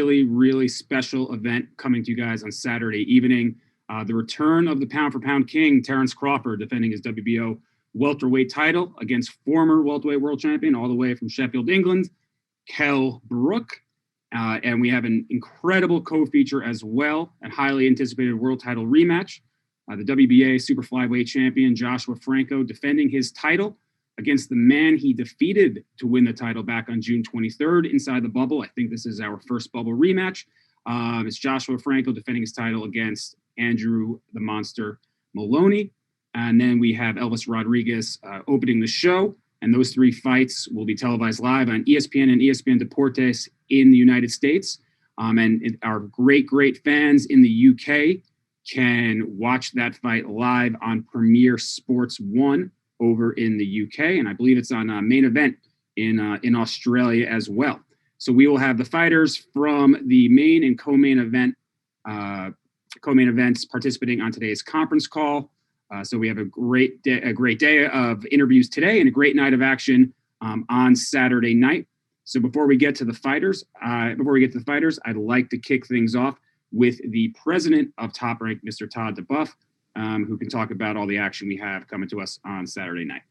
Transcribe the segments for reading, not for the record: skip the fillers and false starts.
really, really special event coming to you guys on Saturday evening. The return of the pound-for-pound king, Terence Crawford, defending his WBO welterweight title against former welterweight world champion all the way from Sheffield, England, Kell Brook. And we have an incredible co-feature as well, a highly anticipated world title rematch. The WBA super flyweight champion Joshua Franco defending his title against the man he defeated to win the title back on June 23rd inside the bubble. I think this is our first bubble rematch. It's Joshua Franco defending his title against Andrew the Monster Maloney. And then we have Elvis Rodriguez opening the show. And those three fights will be televised live on ESPN and ESPN Deportes in the United States. And our great, great fans in the UK can watch that fight live on Premier Sports 1 over in the UK. And I believe it's on Main Event in Australia as well. So we will have the fighters from the main and co-main events participating on today's conference call. So we have a great day of interviews today and a great night of action on Saturday night. So before we get to the fighters, I'd like to kick things off with the president of Top Rank, Mr. Todd Debuff, who can talk about all the action we have coming to us on Saturday night.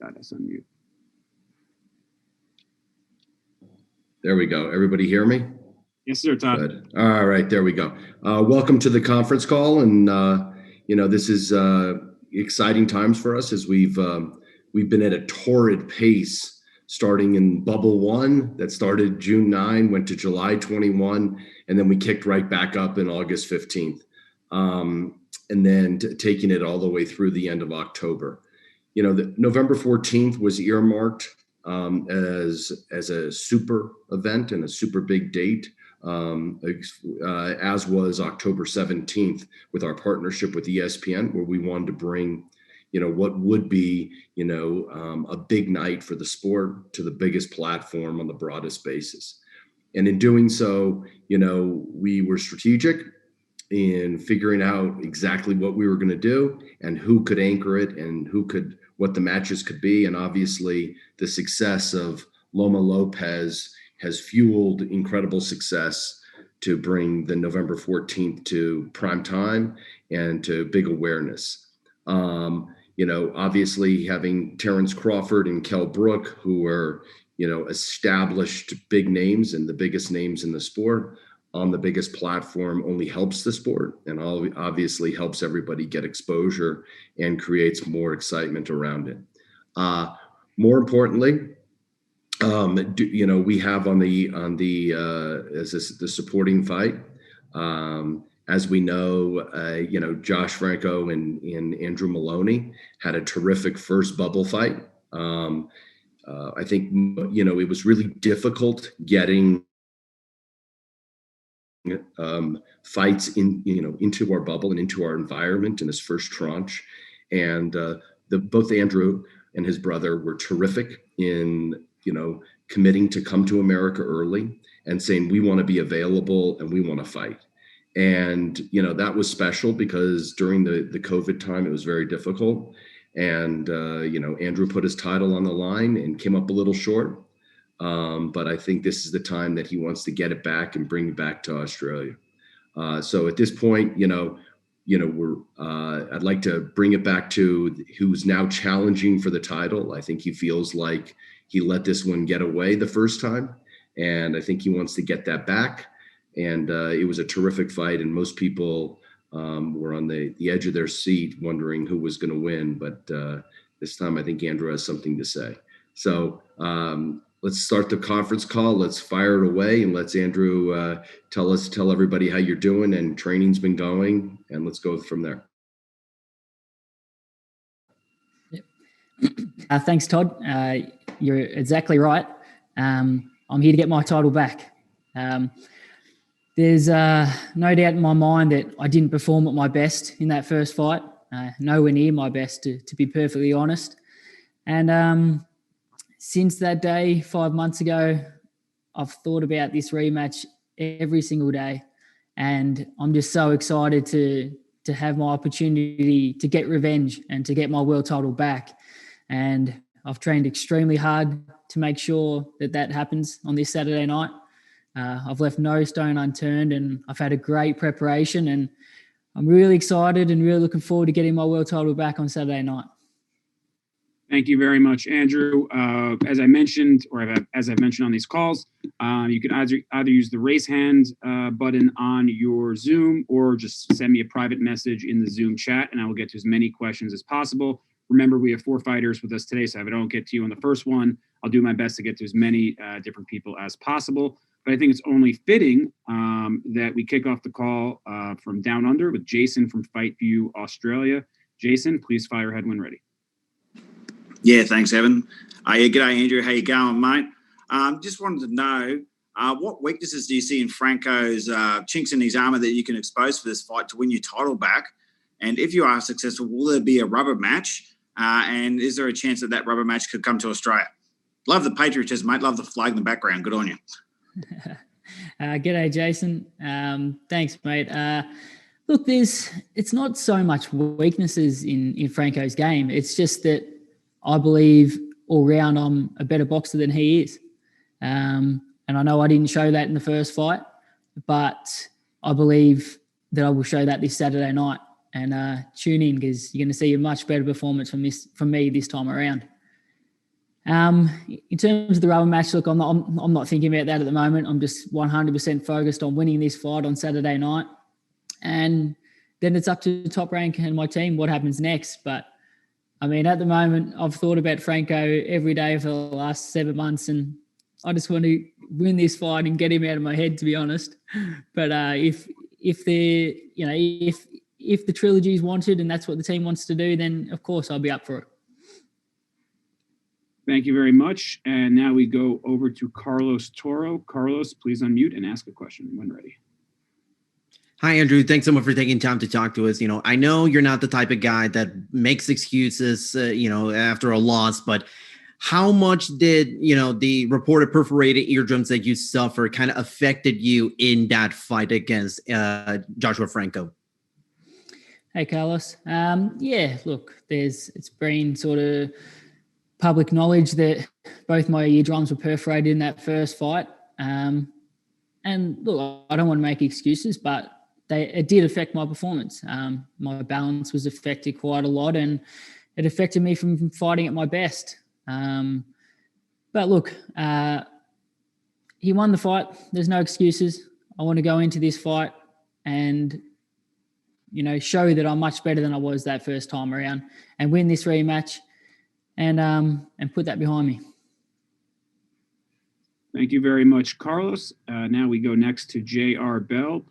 God, that's on mute. There we go. Everybody hear me? Yes, sir, Todd. Good. All right, there we go. Welcome to the conference call, and this is exciting times for us as we've been at a torrid pace starting in Bubble 1 that started June 9, went to July 21, and then we kicked right back up in August 15th, and then taking it all the way through the end of October. The November 14th was earmarked as a super event and a super big date. As was October 17th with our partnership with ESPN, where we wanted to bring, what would be, a big night for the sport to the biggest platform on the broadest basis. And in doing so, we were strategic in figuring out exactly what we were going to do and who could anchor it and what the matches could be. And obviously the success of Loma Lopez has fueled incredible success to bring the November 14th to prime time and to big awareness. Obviously having Terence Crawford and Kell Brook, who are, established big names and the biggest names in the sport on the biggest platform only helps the sport and obviously helps everybody get exposure and creates more excitement around it. More importantly, we have on the supporting fight, as we know, Josh Franco and Andrew Maloney had a terrific first bubble fight. I think, it was really difficult getting fights into our bubble and into our environment in this first tranche. And both Andrew and his brother were terrific in, committing to come to America early and saying, we want to be available and we want to fight. And, that was special because during the COVID time, it was very difficult. And, Andrew put his title on the line and came up a little short. But I think this is the time that he wants to get it back and bring it back to Australia. So at this point, I'd like to bring it back to who's now challenging for the title. I think he feels like he let this one get away the first time, and I think he wants to get that back. And it was a terrific fight, and most people were on the edge of their seat wondering who was going to win. But this time, I think Andrew has something to say. So let's start the conference call. Let's fire it away, and let's Andrew tell everybody how you're doing and training's been going, and let's go from there. Yep. Thanks, Todd. You're exactly right. I'm here to get my title back. There's no doubt in my mind that I didn't perform at my best in that first fight. Nowhere near my best, to be perfectly honest. And since that day, 5 months ago, I've thought about this rematch every single day. And I'm just so excited to have my opportunity to get revenge and to get my world title back. And I've trained extremely hard to make sure that happens on this Saturday night. I've left no stone unturned, and I've had a great preparation, and I'm really excited and really looking forward to getting my world title back on Saturday night. Thank you very much, Andrew. As I mentioned, or as I've mentioned on these calls, you can either use the raise hand button on your Zoom, or just send me a private message in the Zoom chat, and I will get to as many questions as possible. Remember, we have 4 fighters with us today, so if I don't get to you on the first one, I'll do my best to get to as many different people as possible. But I think it's only fitting that we kick off the call from Down Under with Jason from Fight View, Australia. Jason, please fire ahead when ready. Yeah, thanks, Evan. G'day, Andrew. How you going, mate? Just wanted to know what weaknesses do you see in Franco's chinks in his armour that you can expose for this fight to win your title back? And if you are successful, will there be a rubber match? And is there a chance that rubber match could come to Australia? Love the patriotism, mate. Love the flag in the background. Good on you. G'day, Jason. Thanks, mate. Look, it's not so much weaknesses in Franco's game. It's just that I believe all round I'm a better boxer than he is. And I know I didn't show that in the first fight, but I believe that I will show that this Saturday night. And tune in, because you're going to see a much better performance from me this time around. In terms of the rubber match, look, I'm not thinking about that at the moment. I'm just 100% focused on winning this fight on Saturday night. And then it's up to Top Rank and my team what happens next. But I mean, at the moment, I've thought about Franco every day for the last 7 months, and I just want to win this fight and get him out of my head, to be honest. But if the trilogy is wanted and that's what the team wants to do, then of course I'll be up for it. Thank you very much. And now we go over to Carlos Toro. Carlos, please unmute and ask a question when ready. Hi, Andrew. Thanks so much for taking time to talk to us. I know you're not the type of guy that makes excuses, after a loss, but how much did, the reported perforated eardrums that you suffered kind of affected you in that fight against Joshua Franco? Hey, Carlos. Look, it's been sort of public knowledge that both my eardrums were perforated in that first fight. And look, I don't want to make excuses, but it did affect my performance. My balance was affected quite a lot, and it affected me from fighting at my best. But look, he won the fight. There's no excuses. I want to go into this fight and, show that I'm much better than I was that first time around, and win this rematch and put that behind me. Thank you very much, Carlos. Now we go next to J.R. Bell.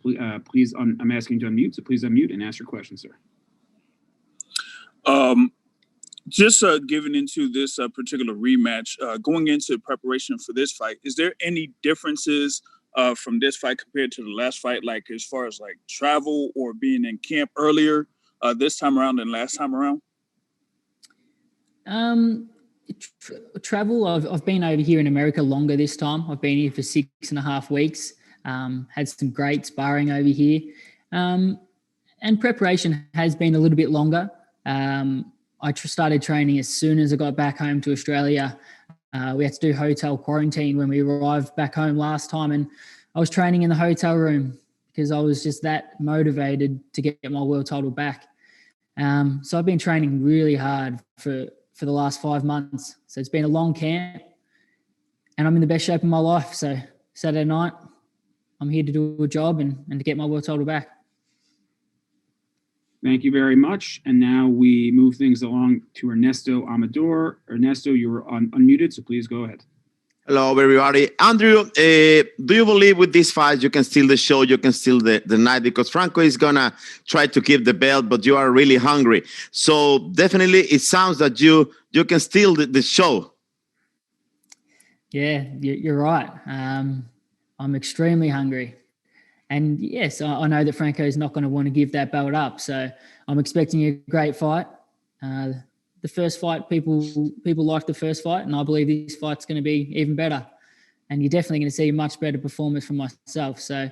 Please, I'm asking you to unmute, so please unmute and ask your question, sir. Just giving into this particular rematch, going into preparation for this fight, is there any differences from this fight compared to the last fight, like as far as like travel or being in camp earlier this time around than last time around? Travel, I've been over here in America longer this time. I've been here for 6.5 weeks, had some great sparring over here. And preparation has been a little bit longer. I started training as soon as I got back home to Australia. We had to do hotel quarantine when we arrived back home last time, and I was training in the hotel room because I was just that motivated to get my world title back. So I've been training really hard for the last 5 months. So it's been a long camp, and I'm in the best shape of my life. So Saturday night, I'm here to do a job and to get my world title back. Thank you very much. And now we move things along to Ernesto Amador. Ernesto, you were unmuted, so please go ahead. Hello, everybody. Andrew, do you believe with this fight you can steal the show, you can steal the night? Because Franco is going to try to keep the belt, but you are really hungry. So definitely it sounds that you can steal the show. Yeah, you're right. I'm extremely hungry. And yes, I know that Franco is not going to want to give that belt up. So I'm expecting a great fight. The first fight, people liked the first fight, and I believe this fight's going to be even better. And you're definitely going to see a much better performance from myself. So,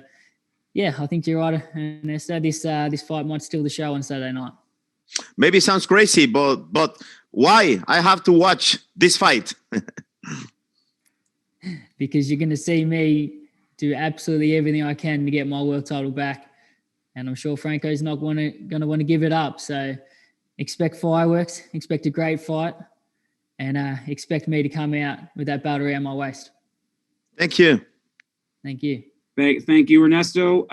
yeah, I think you're right, Ernesto. This fight might steal the show on Saturday night. Maybe it sounds crazy, but Why I have to watch this fight? Because you're going to see me do absolutely everything I can to get my world title back. And I'm sure Franco's not going to want to give it up. So expect fireworks, expect a great fight, and expect me to come out with that belt around my waist. Thank you. Thank you. Thank you, Ernesto.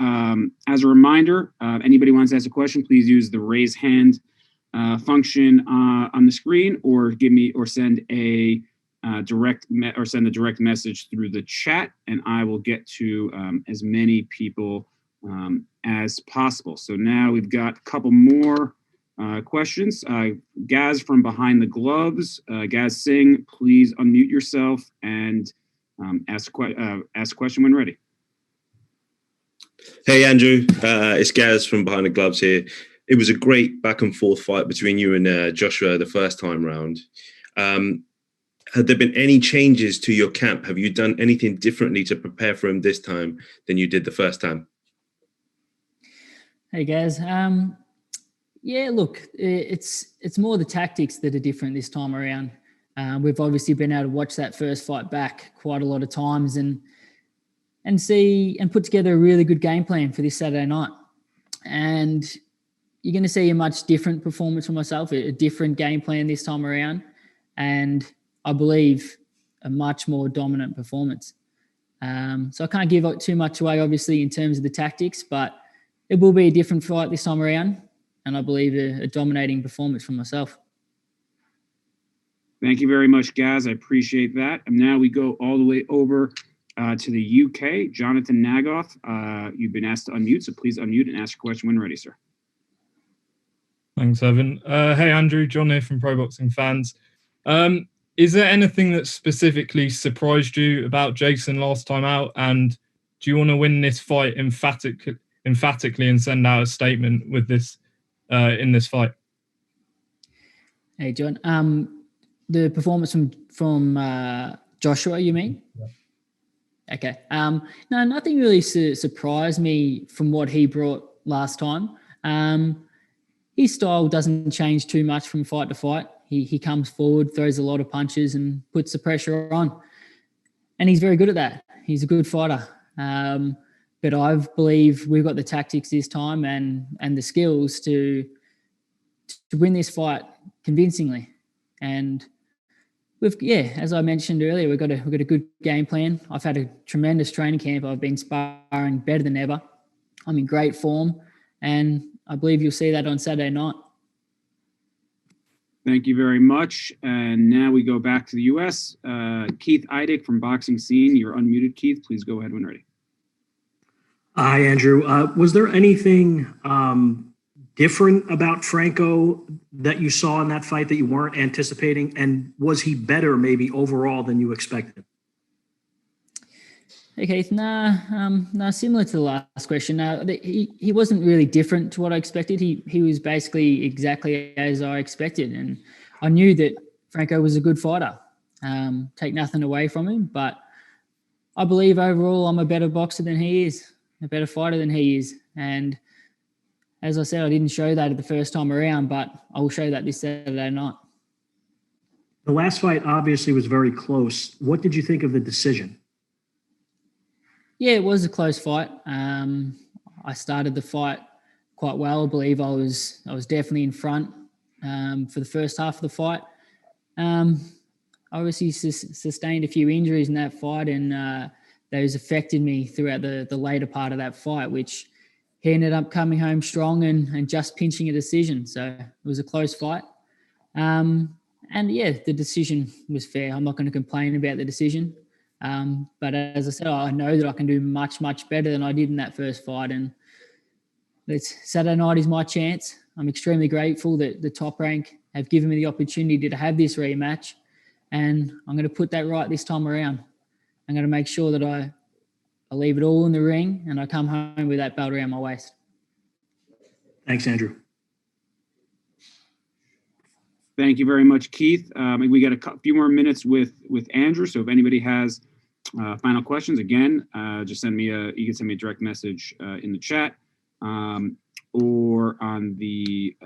As a reminder, anybody wants to ask a question, please use the raise hand function on the screen, or send a direct message through the chat, and I will get to as many people as possible. So now we've got a couple more questions. Gaz from Behind the Gloves. Gaz Singh, please unmute yourself and ask a question when ready. Hey, Andrew. It's Gaz from Behind the Gloves here. It was a great back and forth fight between you and Joshua the first time round. Had there been any changes to your camp? Have you done anything differently to prepare for him this time than you did the first time? Hey, Gaz. Yeah, look, it's more the tactics that are different this time around. We've obviously been able to watch that first fight back quite a lot of times and see and put together a really good game plan for this Saturday night. And you're going to see a much different performance from myself, a different game plan this time around, and I believe a much more dominant performance. So I can't give too much away, obviously, in terms of the tactics, but it will be a different fight this time around, and I believe a dominating performance from myself. Thank you very much, Gaz. I appreciate that. And now we go all the way over to the UK. Jonathan Nagoth, you've been asked to unmute, so please unmute and ask your question when ready, sir. Thanks, Evan. Hey, Andrew. John here from Pro Boxing Fans. Is there anything that specifically surprised you about Jason last time out? And do you want to win this fight emphatically and send out a statement with this in this fight? Hey, John. The performance from Joshua, you mean? Yeah. Okay. No, nothing really surprised me from what he brought last time. His style doesn't change too much from fight to fight. He comes forward, throws a lot of punches and puts the pressure on. And he's very good at that. He's a good fighter. But I believe we've got the tactics this time and the skills to win this fight convincingly. And as I mentioned earlier, we've got a good game plan. I've had a tremendous training camp. I've been sparring better than ever. I'm in great form, and I believe you'll see that on Saturday night. Thank you very much. And now we go back to the U.S. Keith Eidick from Boxing Scene. You're unmuted, Keith. Please go ahead when ready. Hi, Andrew. Was there anything different about Franco that you saw in that fight that you weren't anticipating? And was he better maybe overall than you expected? Hey, Keith. Similar to the last question. He wasn't really different to what I expected. He was basically exactly as I expected. And I knew that Franco was a good fighter. Take nothing away from him. But I believe overall I'm a better boxer than he is, a better fighter than he is. And as I said, I didn't show that at the first time around, but I will show that this Saturday night. The last fight obviously was very close. What did you think of the decision? Yeah, it was a close fight. I started the fight quite well. I believe I was definitely in front for the first half of the fight. I obviously sustained a few injuries in that fight, and those affected me throughout the later part of that fight, which he ended up coming home strong and just pinching a decision. So it was a close fight. And yeah, the decision was fair. I'm not going to complain about the decision. But as I said, I know that I can do much, much better than I did in that first fight. And Saturday night is my chance. I'm extremely grateful that the Top Rank have given me the opportunity to have this rematch. And I'm going to put that right this time around. I'm going to make sure that I leave it all in the ring and I come home with that belt around my waist. Thanks, Andrew. Thank you very much, Keith. We got a few more minutes with Andrew. So if anybody has final questions, again, just you can send me a direct message in the chat or on the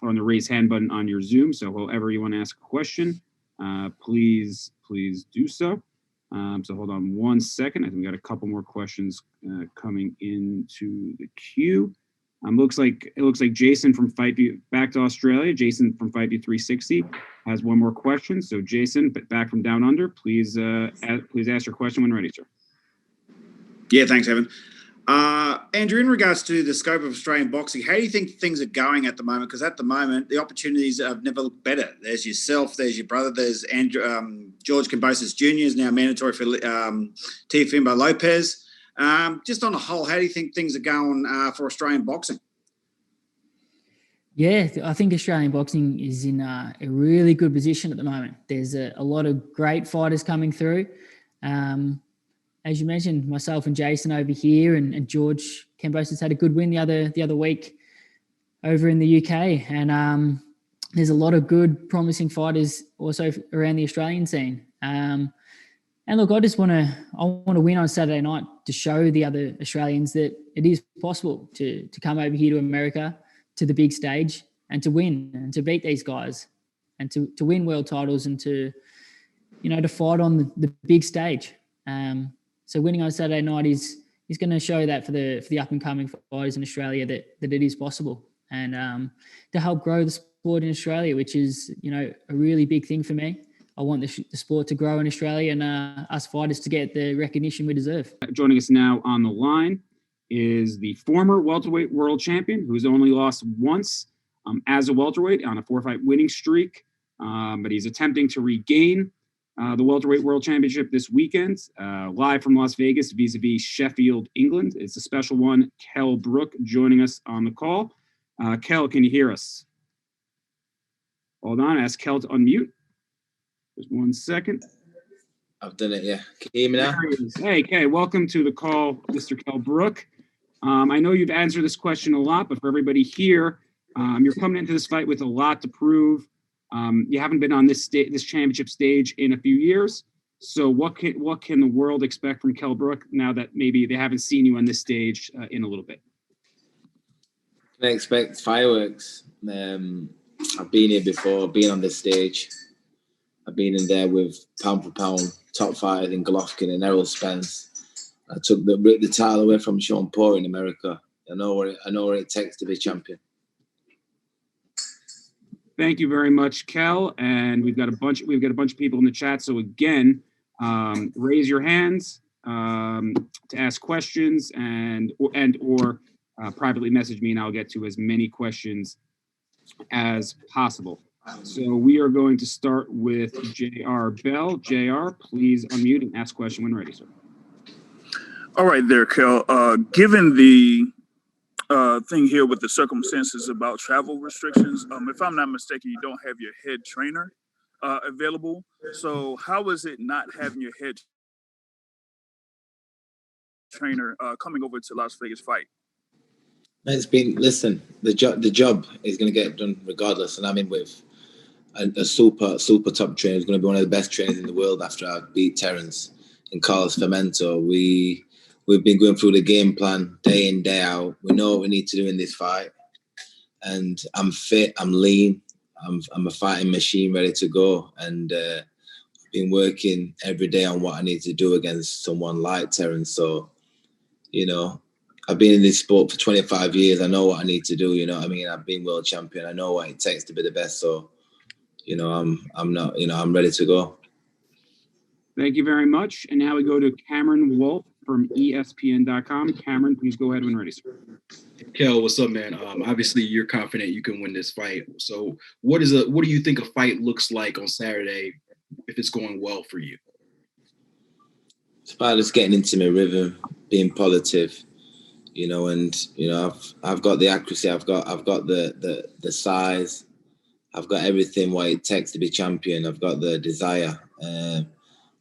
on the raise hand button on your Zoom. So however you want to ask a question, please do so. So hold on one second. I think we got a couple more questions coming into the queue. It looks like Jason from FightView, back to Australia. Jason from FightView 360 has one more question. So Jason, back from down under, please ask your question when ready, sir. Yeah, thanks, Evan. Andrew, in regards to the scope of Australian boxing, how do you think things are going at the moment? Because at the moment, the opportunities have never looked better. There's yourself, there's your brother, there's Andrew, George Kambosos Jr. is now mandatory for Teofimo Lopez. Just on a whole, how do you think things are going for Australian boxing? Yeah, I think Australian boxing is in a really good position at the moment. There's a lot of great fighters coming through. As you mentioned, myself and Jason over here, and George Kambosos had a good win the other week over in the UK. And there's a lot of good, promising fighters also around the Australian scene. And look, I want to win on Saturday night to show the other Australians that it is possible to come over here to America, to the big stage, and to win and to beat these guys and to win world titles and to fight on the big stage. So winning on Saturday night is going to show that for the up and coming fighters in Australia that it is possible, and to help grow the sport in Australia, which is a really big thing for me. I want the sport to grow in Australia and us fighters to get the recognition we deserve. Joining us now on the line is the former welterweight world champion, who's only lost once as a welterweight on a 4-fight winning streak, but he's attempting to regain the welterweight world championship this weekend, live from Las Vegas vis-a-vis Sheffield, England. It's a special one. Kell Brook joining us on the call. Kell, can you hear us? Hold on, ask Kell to unmute. Just 1 second. I've done it, yeah. Can you hear me now? Hey, Kay, welcome to the call, Mr. Kell Brook. I know you've answered this question a lot, but for everybody here, you're coming into this fight with a lot to prove. You haven't been on this championship stage in a few years. So what can the world expect from Kell Brook now that maybe they haven't seen you on this stage in a little bit? Can I expect fireworks? I've been here before, been on this stage. I've been in there with pound for pound top fighters in Golovkin and Errol Spence. I ripped the title away from Sean Paul in America. I know what it takes to be champion. Thank you very much, Kell. And we've got a bunch of people in the chat. So again, raise your hands to ask questions or privately message me, and I'll get to as many questions as possible. So we are going to start with JR Bell. JR, please unmute and ask question when ready, sir. All right there, Kell. Given the thing here with the circumstances about travel restrictions, if I'm not mistaken, you don't have your head trainer available. So how is it not having your head trainer coming over to Las Vegas fight? It's been, listen, the job is going to get done regardless, and I'm in with a super top trainer. Is going to be one of the best trainers in the world after I beat Terence and Carlos Fermento. We've been going through the game plan day in, day out. We know what we need to do in this fight, and I'm fit, I'm lean, I'm a fighting machine ready to go, and I've been working every day on what I need to do against someone like Terence. So, I've been in this sport for 25 years. I know what I need to do. I mean? I've been world champion. I know what it takes to be the best. So, I'm ready to go. Thank you very much. And now we go to Cameron Wolf from ESPN.com. Cameron, please go ahead when ready, sir. Kell, what's up, man? Obviously, you're confident you can win this fight. So, what do you think a fight looks like on Saturday if it's going well for you? It's about just getting into my rhythm, being positive. I've got the accuracy, I've got the size, I've got everything what it takes to be champion. I've got the desire, and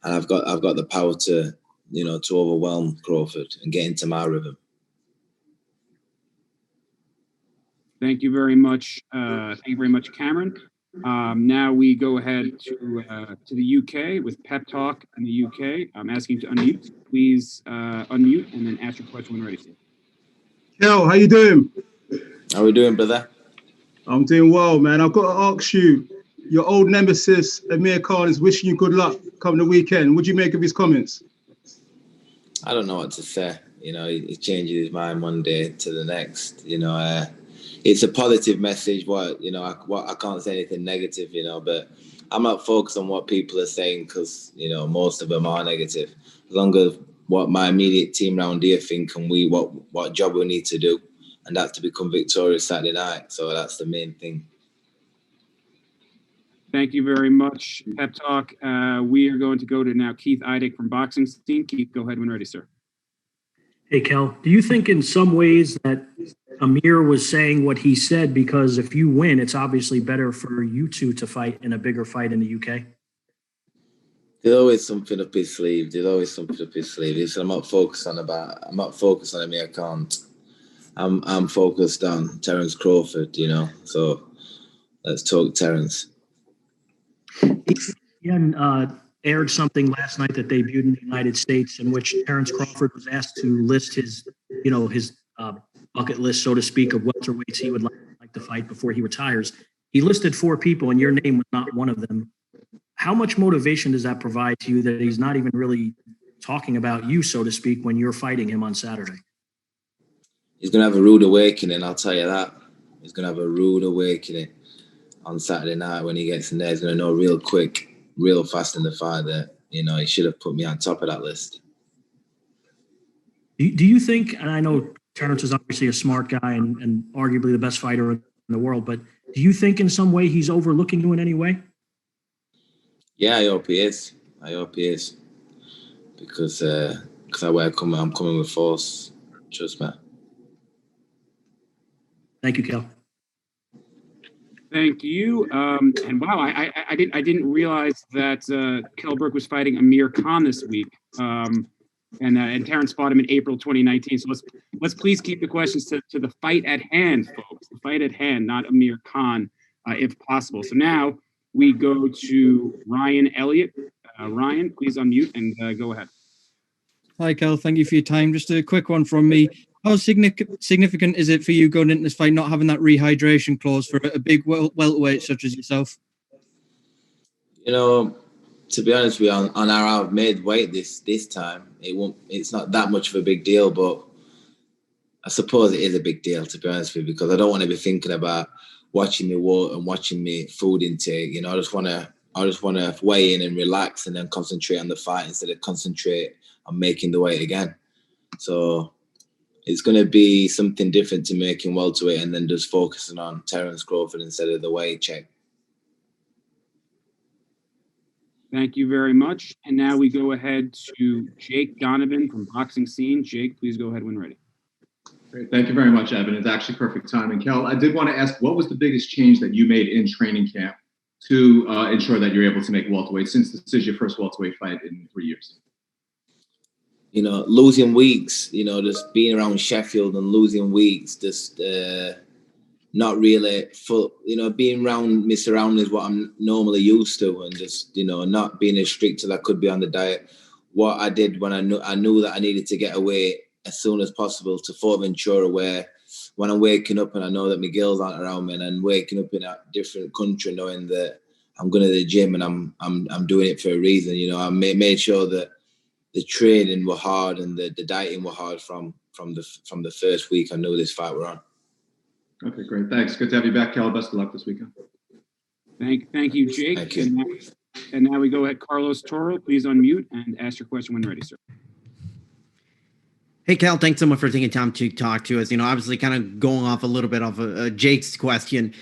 I've got the power to overwhelm Crawford and get into my rhythm. Thank you very much. Cameron. Now we go ahead to the UK with Pep Talk in the UK. I'm asking you to unmute. Please unmute and then ask your question when ready, sir. Kell, how you doing? How we doing, brother? I'm doing well, man. I've got to ask you, your old nemesis, Amir Khan, is wishing you good luck coming the weekend. What do you make of his comments? I don't know what to say. You know, he changes his mind one day to the next. You know, it's a positive message. I can't say anything negative, you know, but I'm not focused on what people are saying because, you know, most of them are negative. As long as what my immediate team around here think and what job we need to do, and that's to become victorious Saturday night. So that's the main thing. Thank you very much, Pep Talk. We are going to go to now Keith Eidick from Boxing Scene. Keith, go ahead when ready, sir. Hey, Kell, do you think in some ways that Amir was saying what he said because if you win, it's obviously better for you two to fight in a bigger fight in the UK? There's always something up his sleeve. I'm not focused on Amir Khan. I'm focused on Terence Crawford, you know. So let's talk Terence. ESPN aired something last night that debuted in the United States in which Terence Crawford was asked to list his bucket list, so to speak, of welterweights he would like to fight before he retires. He listed 4 people, and your name was not one of them. How much motivation does that provide to you that he's not even really talking about you, so to speak, when you're fighting him on Saturday? He's going to have a rude awakening, I'll tell you that. He's going to have a rude awakening on Saturday night when he gets in there. He's going to know real quick, real fast in the fight that, you know, he should have put me on top of that list. Do you think, and I know Terence is obviously a smart guy and arguably the best fighter in the world, but do you think in some way he's overlooking you in any way? Yeah, I hope he is. Because I'm coming with force. Trust me. Thank you, Kell. Thank you. And wow, I didn't realize that Kell Brook was fighting Amir Khan this week. And Terence fought him in April 2019. So let's please keep the questions to the fight at hand, folks. The fight at hand, not Amir Khan, if possible. So now we go to Ryan Elliott. Ryan, please unmute and go ahead. Hi, Kell. Thank you for your time. Just a quick one from me. How significant is it for you going into this fight not having that rehydration clause for a big welterweight such as yourself? You know, to be honest with you, on our made weight this time, it's not that much of a big deal, but I suppose it is a big deal, to be honest with you, because I don't want to be thinking about watching me water and watching me food intake. You know, I just want to weigh in and relax and then concentrate on the fight instead of concentrate on making the weight again. So it's going to be something different to making welterweight and then just focusing on Terence Crawford instead of the weight check. Thank you very much. And now we go ahead to Jake Donovan from Boxing Scene. Jake, please go ahead when ready. Great. Thank you very much, Evan. It's actually perfect timing. Kell, I did want to ask, what was the biggest change that you made in training camp to ensure that you're able to make welterweight, since this is your first welterweight fight in 3 years? You know, losing weeks, you know, just being around Sheffield and losing weeks, just not really full, you know, being around my surroundings, what I'm normally used to, and just, you know, not being as strict as I could be on the diet. What I did when I knew that I needed to get away as soon as possible to Fort Ventura, where when I'm waking up and I know that my girls aren't around me, and I'm waking up in a different country knowing that I'm going to the gym and I'm doing it for a reason. You know, I made sure that the training were hard and the dieting were hard from the first week I knew this fight were on. Okay, great. Thanks. Good to have you back, Kell. Best of luck this weekend. Thank you, Jake. Thank you. And now we go ahead. Carlos Toro, please unmute and ask your question when ready, sir. Hey, Kell, thanks so much for taking time to talk to us. You know, obviously kind of going off a little bit of Jake's question.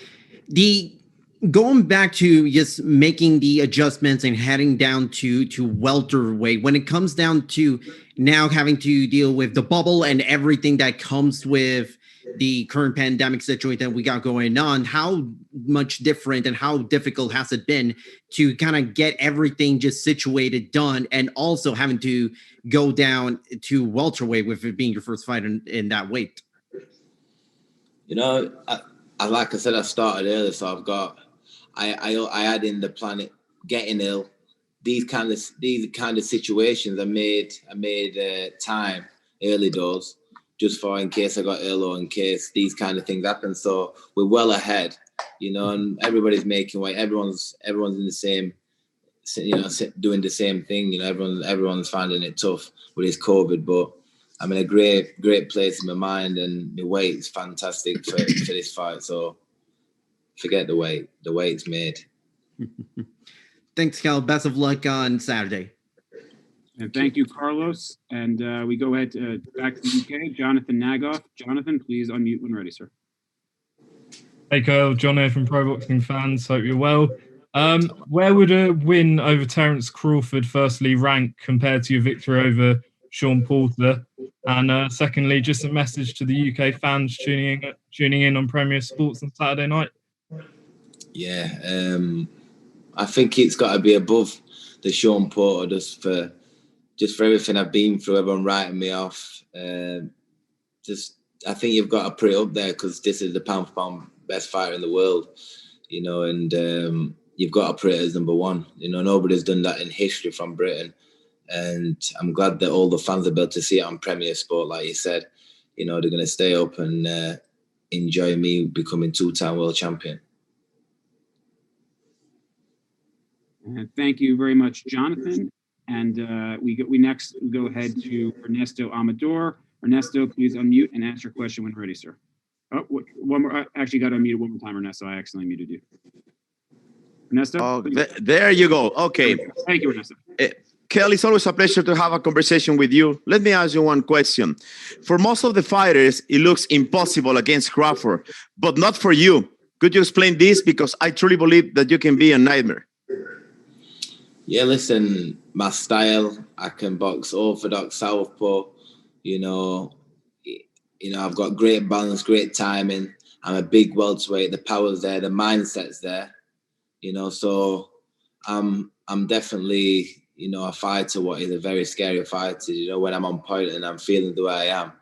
Going back to just making the adjustments and heading down to welterweight, when it comes down to now having to deal with the bubble and everything that comes with the current pandemic situation that we got going on, how much different and how difficult has it been to kind of get everything just situated, done, and also having to go down to welterweight with it being your first fight in that weight? You know, I like I said, I started early, so I had in the planet getting ill. These kind of situations, I made time early doors just for in case I got ill or in case these kind of things happen. So we're well ahead. you know, and everybody's making weight. Everyone's in the same, you know, doing the same thing. You know, everyone's finding it tough with this COVID, but I'm in a great place in my mind, and the weight's fantastic for this fight. So forget the weight. The weight's made. Thanks, Kell. Best of luck on Saturday. And thank you, Carlos. And we go ahead back to the UK. Jonathan Nagoff. Jonathan, please unmute when ready, sir. Hey, Kell. John here from Pro Boxing Fans. Hope you're well. Where would a win over Terence Crawford firstly rank compared to your victory over Sean Porter? And secondly, just a message to the UK fans tuning in on Premier Sports on Saturday night. Yeah, I think it's got to be above the Sean Porter just for everything I've been through, everyone writing me off. I think you've got to put it up there because this is the pound for pound best fighter in the world, you know, and you've got to put it as number one. You know, nobody's done that in history from Britain. And I'm glad that all the fans are able to see it on Premier Sport, like you said. You know, they're going to stay up and enjoy me becoming 2-time world champion. Thank you very much, Jonathan. And we next go ahead to Ernesto Amador. Ernesto, please unmute and ask your question when ready, sir. Oh, one more. I actually got unmuted one more time, Ernesto. I accidentally muted you. Ernesto? Oh, there you go. Okay. Thank you, Ernesto. Kell, it's always a pleasure to have a conversation with you. Let me ask you one question. For most of the fighters, it looks impossible against Crawford, but not for you. Could you explain this? Because I truly believe that you can be a nightmare. Yeah, listen, my style, I can box orthodox, southpaw, you know, I've got great balance, great timing. I'm a big welterweight, the power's there, the mindset's there, you know, so I'm definitely, you know, a fighter, what is a very scary fighter. You know, when I'm on point and I'm feeling the way I am,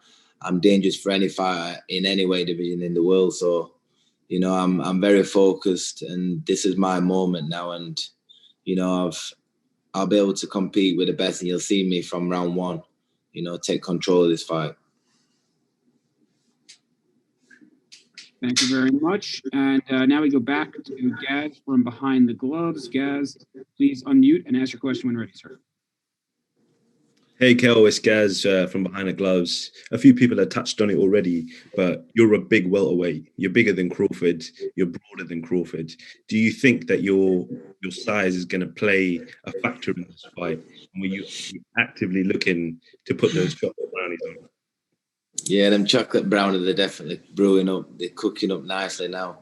I'm dangerous for any fighter in any weight division in the world. So, you know, I'm very focused, and this is my moment now. And, you know, I'll be able to compete with the best, and you'll see me from round one, you know, take control of this fight. Thank you very much. And now we go back to Gaz from Behind the Gloves. Gaz, please unmute and ask your question when ready, sir. Hey, Kell, it's Gaz from Behind the Gloves. A few people have touched on it already, but you're a big welterweight. You're bigger than Crawford. You're broader than Crawford. Do you think that your size is going to play a factor in this fight? And were you actively looking to put those chocolate brownies on? Yeah, them chocolate brownies, they're definitely brewing up. They're cooking up nicely now.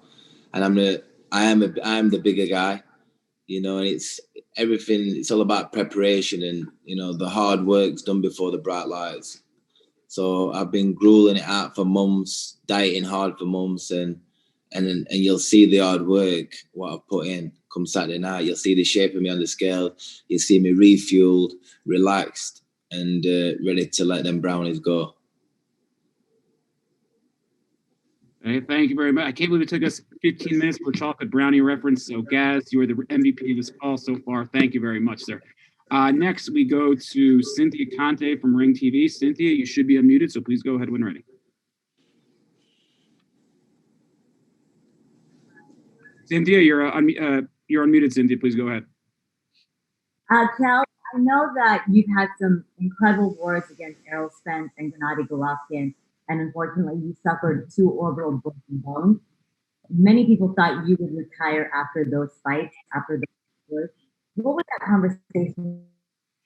And I am the bigger guy, you know, and it's all about preparation, and, you know, the hard work's done before the bright lights. So I've been grueling it out for months, dieting hard for months, and you'll see the hard work, what I've put in come Saturday night. You'll see the shape of me on the scale. You'll see me refueled, relaxed, and ready to let them brownies go. Hey, thank you very much. I can't believe it took us 15 minutes for a chocolate brownie reference. So, Gaz, you are the MVP of this call so far. Thank you very much, sir. Next, we go to Cynthia Conte from Ring TV. Cynthia, you should be unmuted, so please go ahead when ready. Cynthia, you're unmuted, Cynthia. Please go ahead. Kell, I know that you've had some incredible wars against Errol Spence and Gennady Golovkin, and unfortunately, you suffered 2 orbital broken bones. Many people thought you would retire after those fights, after those wars. What was that conversation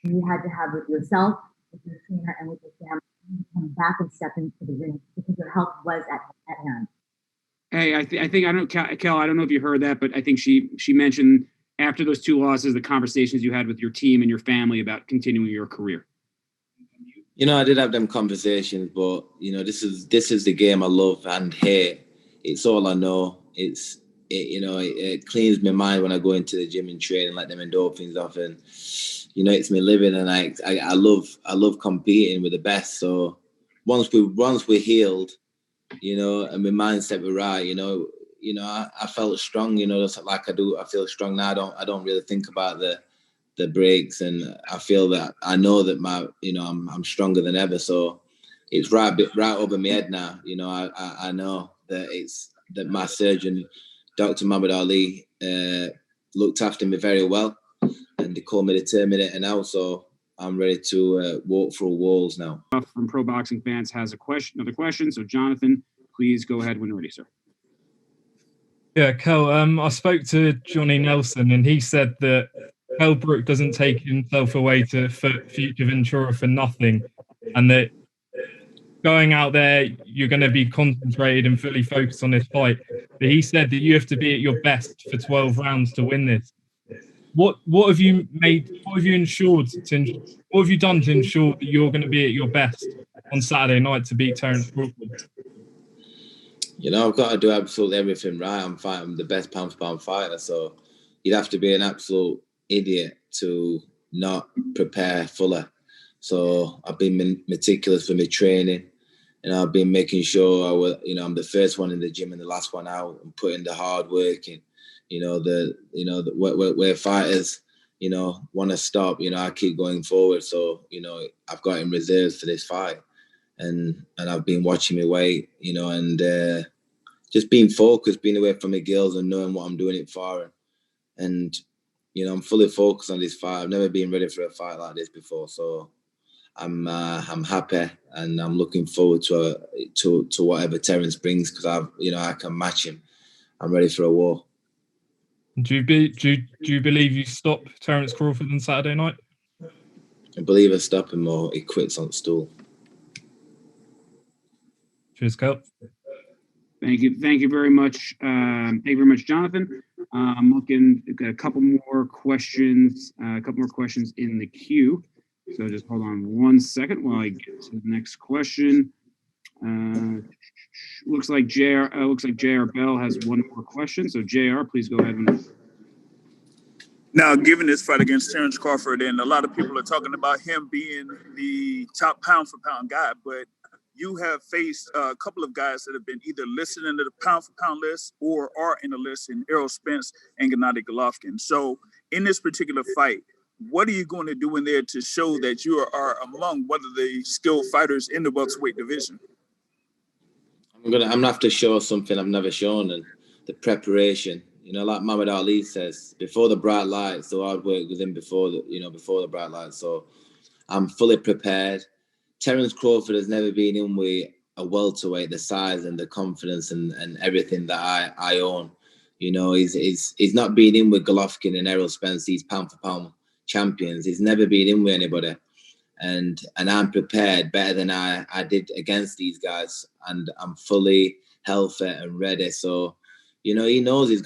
you had to have with yourself, with your trainer, and with your family to come back and step into the ring because your health was at hand? Hey, I think I don't, Kell, I don't know if you heard that, but I think she mentioned after those 2 losses, the conversations you had with your team and your family about continuing your career. You know, I did have them conversations, but, you know, this is the game I love and hate. It's all I know. It cleans my mind when I go into the gym and train and let them endorphins off, and, you know, it's my living, and I love competing with the best. So once we're healed, you know, and my mindset was right, you know, I felt strong, you know, just like I do. I feel strong now. I don't really think about the breaks, and I feel that I know that I'm stronger than ever. So it's right over my head now. You know, I know that that my surgeon Dr. Muhammad Ali looked after me very well, and they called me the Terminator now. So I'm ready to walk through walls now. From Pro Boxing Fans has another question. So Jonathan, please go ahead when ready, sir. Yeah, Kell, I spoke to Johnny Nelson, and he said that Kell Brook doesn't take himself away to Future Ventura for nothing, and that going out there, you're going to be concentrated and fully focused on this fight. But he said that you have to be at your best for 12 rounds to win this. What have you done to ensure that you're going to be at your best on Saturday night to beat Terence Crawford? You know, I've got to do absolutely everything right. I'm the best pound-for-pound fighter, so you'd have to be an absolute idiot to not prepare fuller. So I've been meticulous with my training, and I've been making sure I'm the first one in the gym and the last one out, and putting the hard work in. Where fighters, want to stop, I keep going forward. So, I've got in reserves for this fight, and I've been watching my weight, and just being focused, being away from my girls and knowing what I'm doing it for. And, I'm fully focused on this fight. I've never been ready for a fight like this before. So I'm happy, and I'm looking forward to whatever Terence brings, because I can match him. I'm ready for a war. Do you believe you stop Terence Crawford on Saturday night? I believe I stop him, or he quits on stool. Cheers, Kell. Thank you very much. Thank you very much, Jonathan. I'm looking at a couple more questions in the queue. So just hold on one second while I get to the next question. Looks like JR Bell has one more question. So JR, please go ahead. Now, given this fight against Terence Crawford, and a lot of people are talking about him being the top pound-for-pound guy, but you have faced a couple of guys that have been either listed in the pound-for-pound list or are in the list, in Errol Spence and Gennady Golovkin. So in this particular fight, what are you going to do in there to show that you are among one of the skilled fighters in the welterweight division? I'm gonna have to show something I've never shown, and the preparation. Like Muhammad Ali says, before the bright lights, the hard work was in before the bright lights. So I'm fully prepared. Terence Crawford has never been in with a welterweight, the size and the confidence and everything that I own. He's not been in with Golovkin and Errol Spence, these pound for pound champions. He's never been in with anybody. And I'm prepared better than I did against these guys, and I'm fully healthy and ready. So, he knows he's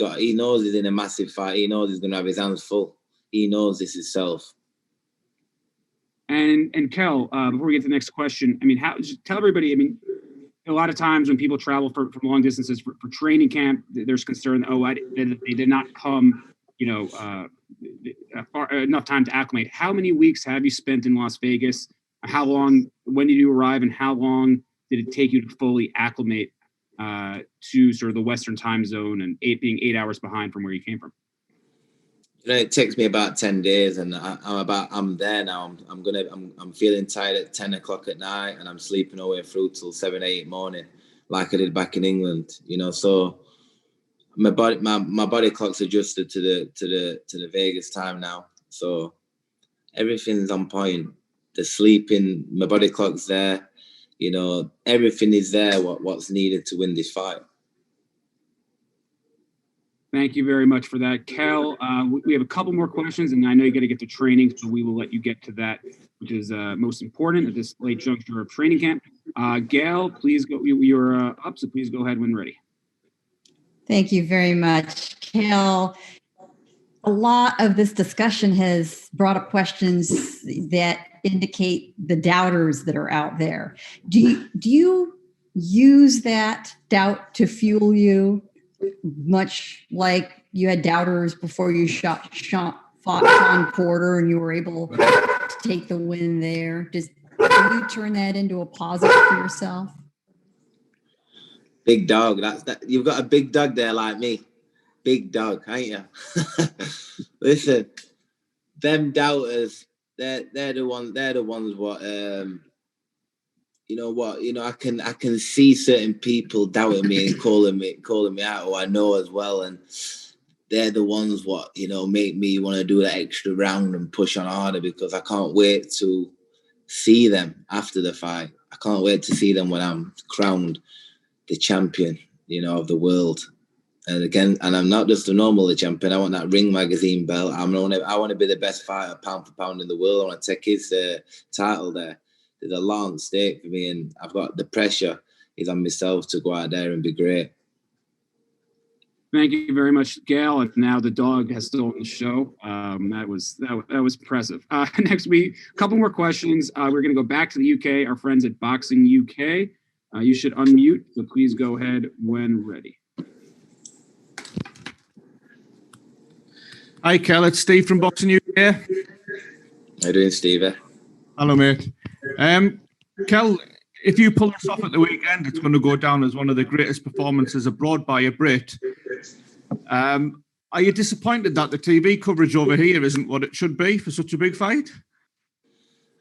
in a massive fight. He knows he's going to have his hands full. He knows this himself. And Kell, before we get to the next question, just tell everybody, a lot of times when people travel from long distances for training camp, there's concern, they did not come, enough time to acclimate. How many weeks have you spent in Las Vegas? When did you arrive, and how long did it take you to fully acclimate to sort of the Western time zone and being 8 hours behind from where you came from? It takes me about 10 days, and I'm there now. I'm feeling tired at 10 o'clock at night, and I'm sleeping all the way through till 7, 8 morning, like I did back in England. So my body clock's adjusted to the Vegas time now. So everything's on point. The sleeping, my body clock's there. Everything is there. What's needed to win this fight. Thank you very much for that, Kell. We have a couple more questions, and I know you got to get to training, so we will let you get to that, which is most important at this late juncture of training camp. Gail, please go. You're up, so please go ahead when ready. Thank you very much, Kell. A lot of this discussion has brought up questions that indicate the doubters that are out there. Do you use that doubt to fuel you, much like you had doubters before you fought Sean Porter and you were able to take the win there? Do you turn that into a positive for yourself? Big dog. You've got a big dog there like me. Big dog, ain't you? Listen, them doubters, they're the ones what you know what, I can see certain people doubting me and calling me out, who I know as well, and they're the ones what make me want to do that extra round and push on harder, because I can't wait to see them after the fight. I can't wait to see them when I'm crowned the champion, of the world. And again, and I'm not just a normal champion. I want that Ring Magazine belt. I want to be the best fighter pound for pound in the world. I want to take his title there. There's a lot at stake for me, and I've got the pressure is on myself to go out there and be great. Thank you very much, Gail. And now the dog has stolen the show. That was impressive. Next week, a couple more questions. We're going to go back to the UK. Our friends at Boxing UK. You should unmute, so please go ahead when ready. Hi, Kell. It's Steve from Boxing UK. How you doing, Steve? Hello, mate. Kell, if you pull this off at the weekend, it's going to go down as one of the greatest performances abroad by a Brit. Are you disappointed that the TV coverage over here isn't what it should be for such a big fight?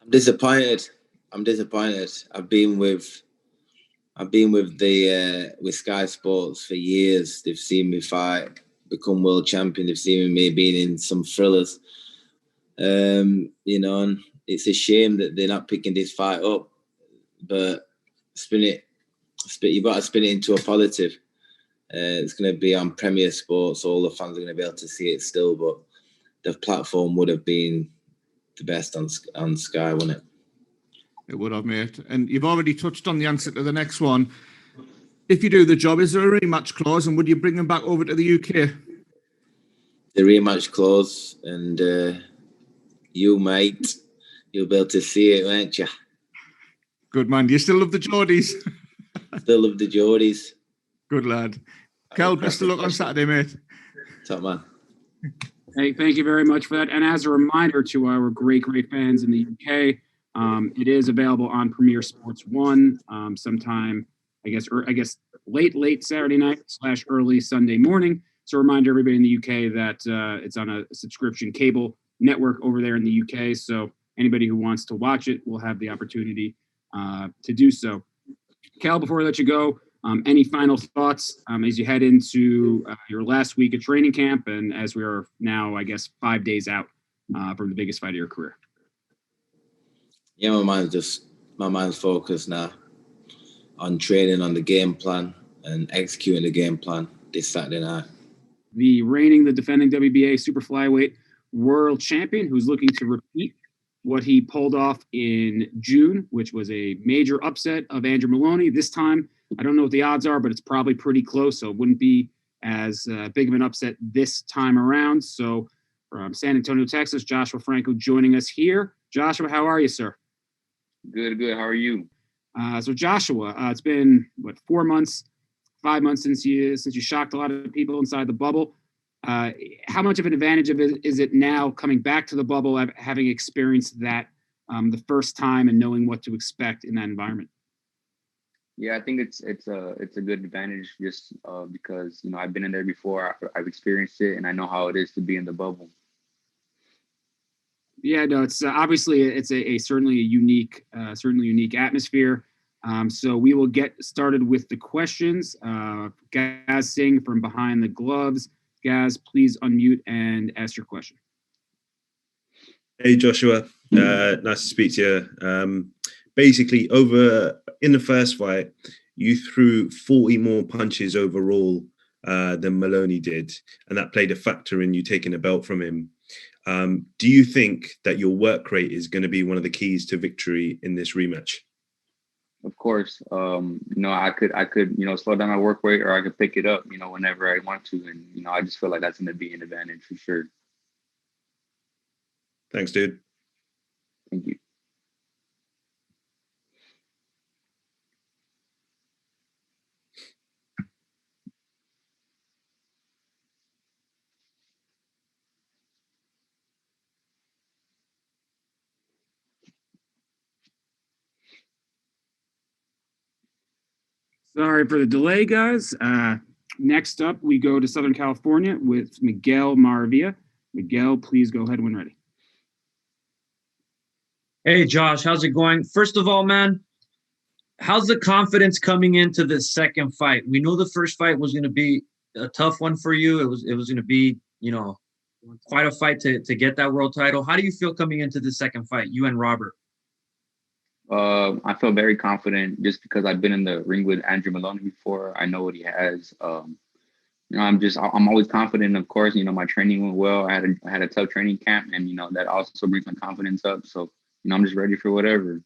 I'm disappointed. I've been with with Sky Sports for years. They've seen me fight, become world champion. They've seen me being in some thrillers. And it's a shame that they're not picking this fight up. But you've got to spin it into a positive. It's going to be on Premier Sports. All the fans are going to be able to see it still, but the platform would have been the best on Sky, wouldn't it? It would have, mate. And you've already touched on the answer to the next one. If you do the job, is there a rematch clause, and would you bring them back over to the UK? The rematch clause, and you'll be able to see it, won't you? Good man. Do you still love the Geordies? Still love the Geordies. Good lad. Kell, best of luck on Saturday, mate. Top man. Hey, thank you very much for that. And as a reminder to our great fans in the UK, it is available on Premier Sports 1 sometime, I guess late Saturday night / early Sunday morning. So remind everybody in the UK that it's on a subscription cable network over there in the UK. So anybody who wants to watch it will have the opportunity to do so. Cal, before I let you go, any final thoughts as you head into your last week of training camp, and as we are now, I guess, 5 days out from the biggest fight of your career? Yeah, my mind's focused now on training on the game plan and executing the game plan this Saturday night. The defending WBA super flyweight world champion, who's looking to repeat what he pulled off in June, which was a major upset of Andrew Maloney. This time, I don't know what the odds are, but it's probably pretty close, so it wouldn't be as big of an upset this time around. So from San Antonio, Texas, Joshua Franco joining us here. Joshua, how are you, sir? Good. How are you? So Joshua, it's been 5 months since you shocked a lot of people inside the bubble. How much of an advantage is it now coming back to the bubble, having experienced that the first time and knowing what to expect in that environment? Yeah, I think it's a good advantage just because I've been in there before. I've experienced it, and I know how it is to be in the bubble. Yeah, no, it's obviously it's a certainly unique atmosphere. So we will get started with the questions. Gaz Singh from Behind the Gloves. Gaz, please unmute and ask your question. Hey, Joshua. Nice to speak to you. Basically, in the first fight, you threw 40 more punches overall than Maloney did, and that played a factor in you taking the belt from him. Do you think that your work rate is going to be one of the keys to victory in this rematch? Of course. I could slow down my work rate, or I could pick it up, whenever I want to. And, I just feel like that's going to be an advantage for sure. Thanks, dude. Thank you. Sorry for the delay, guys. Next up, we go to Southern California with Miguel Maravilla. Miguel, please go ahead when ready. Hey, Josh, how's it going? First of all, man, how's the confidence coming into the second fight? We know the first fight was going to be a tough one for you. It was going to be, quite a fight to get that world title. How do you feel coming into the second fight, you and Robert? I feel very confident just because I've been in the ring with Andrew Maloney before. I know what he has. I'm always confident. Of course, my training went well. I had a tough training camp, and that also brings my confidence up. So, I'm just ready for whatever.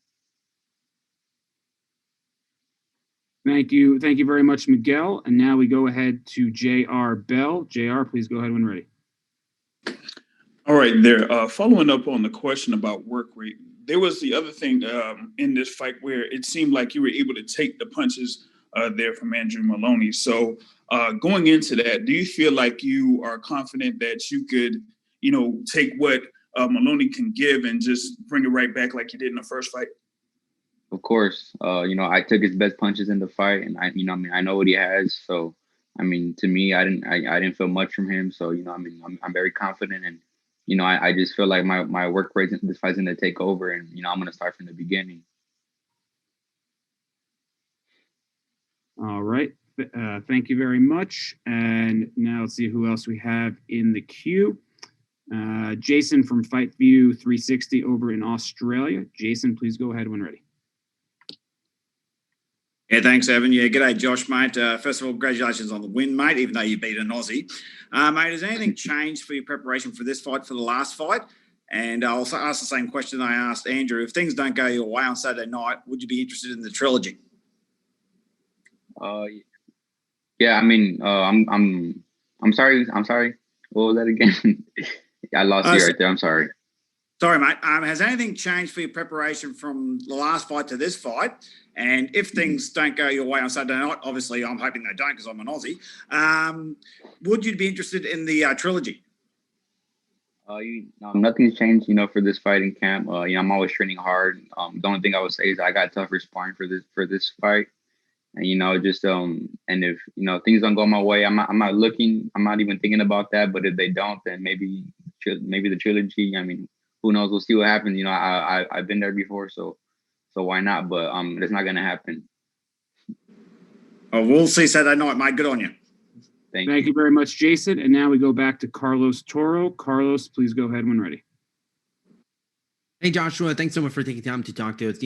Thank you very much, Miguel. And now we go ahead to J.R. Bell. J.R., please go ahead when ready. All right, there. Following up on the question about work rate, there was the other thing in this fight where it seemed like you were able to take the punches there from Andrew Maloney. So going into that, do you feel like you are confident that you could, take what Maloney can give and just bring it right back like you did in the first fight? Of course, I took his best punches in the fight, and I know what he has. So, to me, I didn't feel much from him. So, I'm very confident, and I just feel like my work rate in this fight's going to take over, and I'm going to start from the beginning. All right, thank you very much. And now let's see who else we have in the queue. Jason from Fight View 360 over in Australia. Jason, please go ahead when ready. Yeah, thanks, Evan. Yeah, g'day, Josh, mate. First of all, congratulations on the win, mate, even though you beat an Aussie. Mate, has anything changed for your preparation for this fight, for the last fight? And I'll also ask the same question I asked Andrew. If things don't go your way on Saturday night, would you be interested in the trilogy? Yeah, I'm sorry. What was that again? I lost you right there. I'm sorry. Sorry, mate. Has anything changed for your preparation from the last fight to this fight? And if things don't go your way on Saturday night, obviously I'm hoping they don't because I'm an Aussie, would you be interested in the trilogy? Nothing's changed, for this fight in camp. I'm always training hard. The only thing I would say is I got tougher sparring for this fight. And, and if, things don't go my way, I'm not even thinking about that. But if they don't, then maybe the trilogy, who knows? We'll see what happens. I've been there before, so why not? But it's not going to happen. Oh, we'll see Saturday night, mate. Good on you. Thank you very much, Jason. And now we go back to Carlos Toro. Carlos, please go ahead when ready. Hey, Joshua. Thanks so much for taking time to talk to us.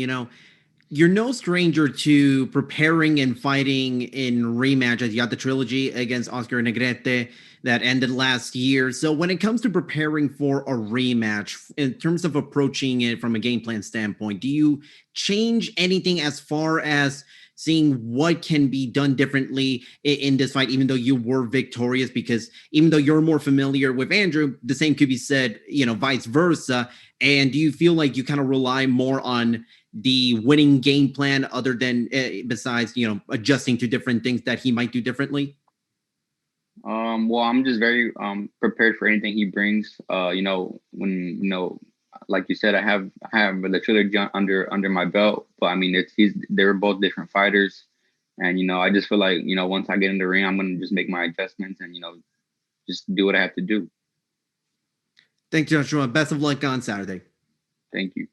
You're no stranger to preparing and fighting in rematches. You got the trilogy against Oscar Negrete that ended last year. So when it comes to preparing for a rematch, in terms of approaching it from a game plan standpoint, do you change anything as far as seeing what can be done differently in this fight, even though you were victorious? Because even though you're more familiar with Andrew, the same could be said, vice versa. And do you feel like you kind of rely more on the winning game plan other than besides, adjusting to different things that he might do differently? Well, I'm just very prepared for anything he brings. When like you said, I have the trilogy under my belt, but they're both different fighters, and I just feel like once I get in the ring, I'm gonna just make my adjustments and just do what I have to do. Thanks, Joshua. Best of luck on Saturday. Thank you.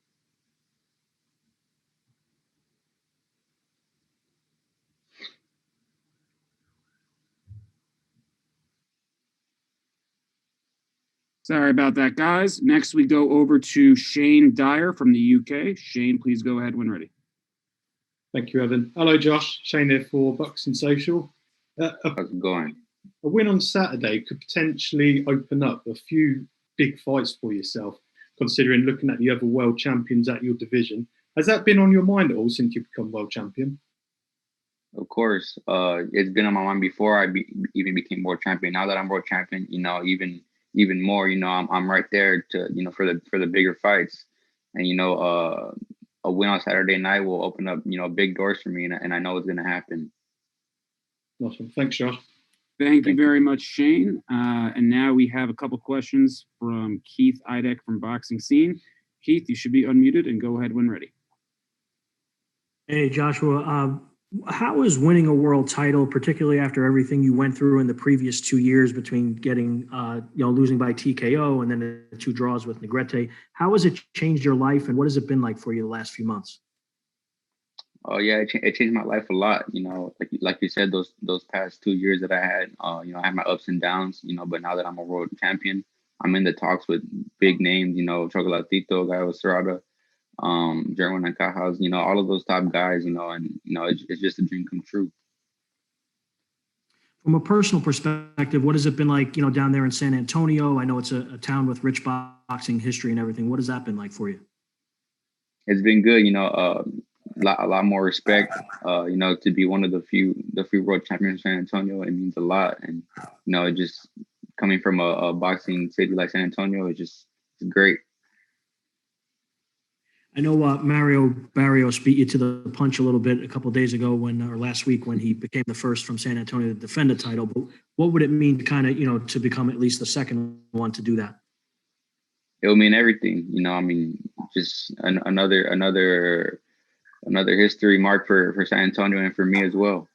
Sorry about that, guys. Next, we go over to Shane Dyer from the UK. Shane, please go ahead when ready. Thank you, Evan. Hello, Josh. Shane here for Boxing Social. How's it going? A win on Saturday could potentially open up a few big fights for yourself, considering looking at the other world champions at your division. Has that been on your mind at all since you've become world champion? Of course. It's been on my mind before I even became world champion. Now that I'm world champion, even more, I'm right there to, for the bigger fights. And, a win on Saturday night will open up, big doors for me. And I know it's going to happen. Awesome. Thanks, Josh. Thank you very much, Shane. And now we have a couple questions from Keith Idek from Boxing Scene. Keith, you should be unmuted and go ahead when ready. Hey, Joshua. How is winning a world title, particularly after everything you went through in the previous 2 years between getting, losing by TKO and then the 2 draws with Negrete, how has it changed your life and what has it been like for you the last few months? Oh yeah, it changed my life a lot. You know, like you said, those past 2 years that I had, you know, I had my ups and downs. You know, but now that I'm a world champion, I'm in the talks with big names. You know, Chocolatito, Gallo Serrata, Jerwin and Cajas. You know, all of those top guys. You know, and you know, it's just a dream come true. From a personal perspective, what has it been like, down there in San Antonio? I know it's a town with rich boxing history and everything. What has that been like for you? It's been good. You know, a lot more respect. You know, to be one of the few world champions in San Antonio, it means a lot. And you know, just coming from a boxing city like San Antonio, it's great. I know Mario Barrios beat you to the punch a little bit a couple of days ago or last week when he became the first from San Antonio to defend a title. But what would it mean to kind of, to become at least the second one to do that? It will mean everything. You know, I mean, just another history mark for San Antonio and for me as well.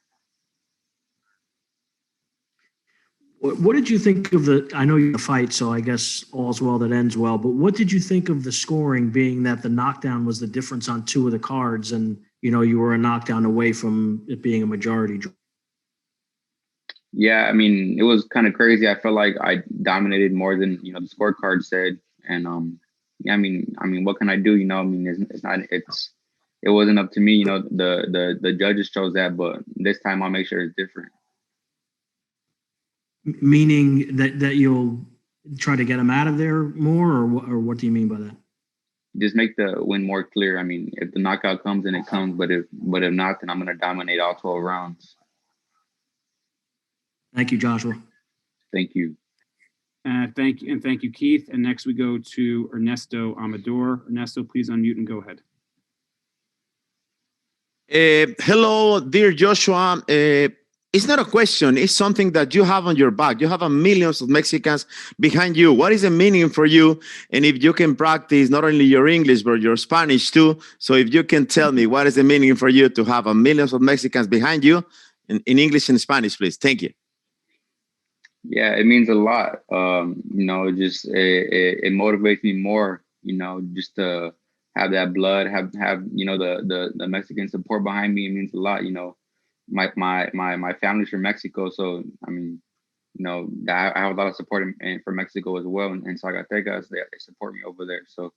What did you think of I know you're a fight, so I guess all's well that ends well, but what did you think of the scoring, being that the knockdown was the difference on two of the cards and, you were a knockdown away from it being a majority draw? Yeah, I mean, it was kind of crazy. I felt like I dominated more than, the scorecard said. And, yeah, I mean, what can I do? I mean, it wasn't up to me. The judges chose that, but this time I'll make sure it's different. Meaning that you'll try to get him out of there more, or what do you mean by that? Just make the win more clear. I mean, if the knockout comes, then it comes. But if not, then I'm going to dominate all 12 rounds. Thank you, Joshua. Thank you. Thank you, Keith. And next we go to Ernesto Amador. Ernesto, please unmute and go ahead. Hello, dear Joshua. It's not a question. It's something that you have on your back. You have millions of Mexicans behind you. What is the meaning for you? And if you can practice not only your English, but your Spanish too. So if you can tell me what is the meaning for you to have millions of Mexicans behind you in English and Spanish, please. Thank you. Yeah, it means a lot. Just it motivates me more, just to have that blood, have the Mexican support behind me. It means a lot, My family's from Mexico, so I mean, I have a lot of support from Mexico as well, and Zacatecas, they support me over there. So,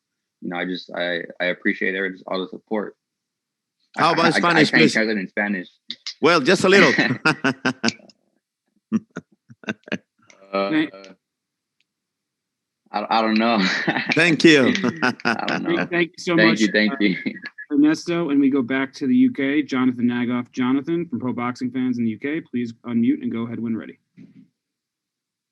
I appreciate all the support. How about Spanish, I please? can't translate in Spanish. Well, just a little. I don't know. Thank you. I don't know. Thank you so much. Thank you. Ernesto, and we go back to the UK. Jonathan Nagoff. Jonathan from Pro Boxing Fans in the UK, please unmute and go ahead when ready.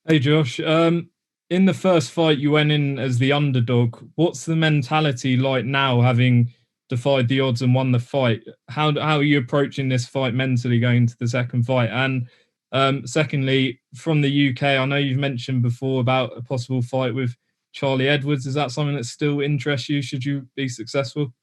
Hey, Josh. In the first fight, you went in as the underdog. What's the mentality like now, having defied the odds and won the fight? How are you approaching this fight mentally going into the second fight? And secondly, from the UK, I know you've mentioned before about a possible fight with Charlie Edwards. Is that something that still interests you should you be successful?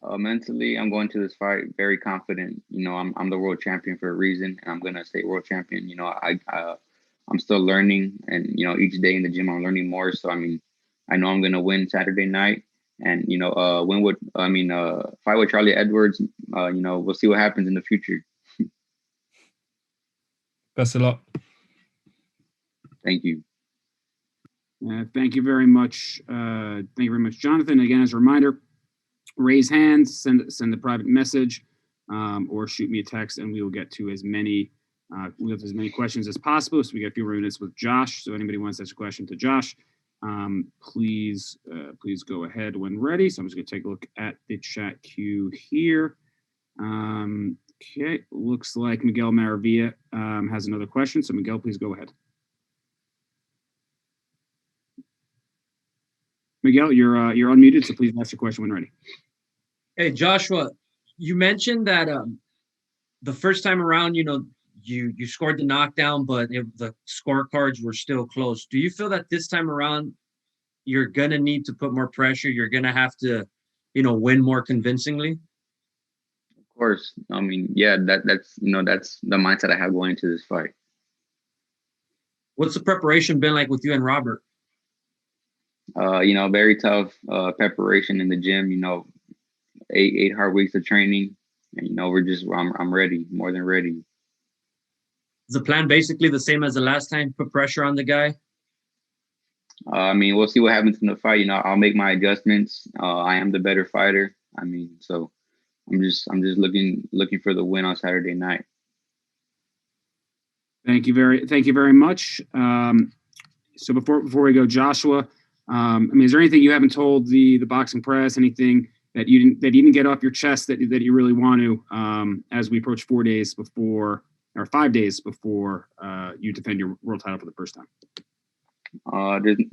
Mentally, I'm going to this fight very confident. I'm the world champion for a reason, and I'm gonna stay world champion. I'm still learning, and each day in the gym I'm learning more. So I mean, I know I'm gonna win Saturday night, and fight with Charlie Edwards. We'll see what happens in the future. Best of luck. Thank you. Thank you very much. Thank you very much, Jonathan. Again, as a reminder, raise hands, send a private message, or shoot me a text, and we will get to as many questions as possible. So we got a few more minutes with Josh. So anybody wants to ask a question to Josh, please go ahead when ready. So I'm just going to take a look at the chat queue here. Okay, looks like Miguel Maravilla has another question. So Miguel, please go ahead. Miguel, you're unmuted, so please ask your question when ready. Hey, Joshua, you mentioned that the first time around, you scored the knockdown, but the scorecards were still close. Do you feel that this time around you're going to need to put more pressure? You're going to have to, win more convincingly? Of course. I mean, yeah, that's the mindset I have going into this fight. What's the preparation been like with you and Robert? Very tough preparation in the gym. eight hard weeks of training, and I'm ready, more than ready. Is the plan basically the same as the last time? Put pressure on the guy. We'll see what happens in the fight. I'll make my adjustments. I am the better fighter. So I'm just looking for the win on Saturday night. Thank you very much. So before we go, Joshua, is there anything you haven't told the boxing press? Anything that you didn't get off your chest that you really want to, as we approach 5 days before you defend your world title for the first time?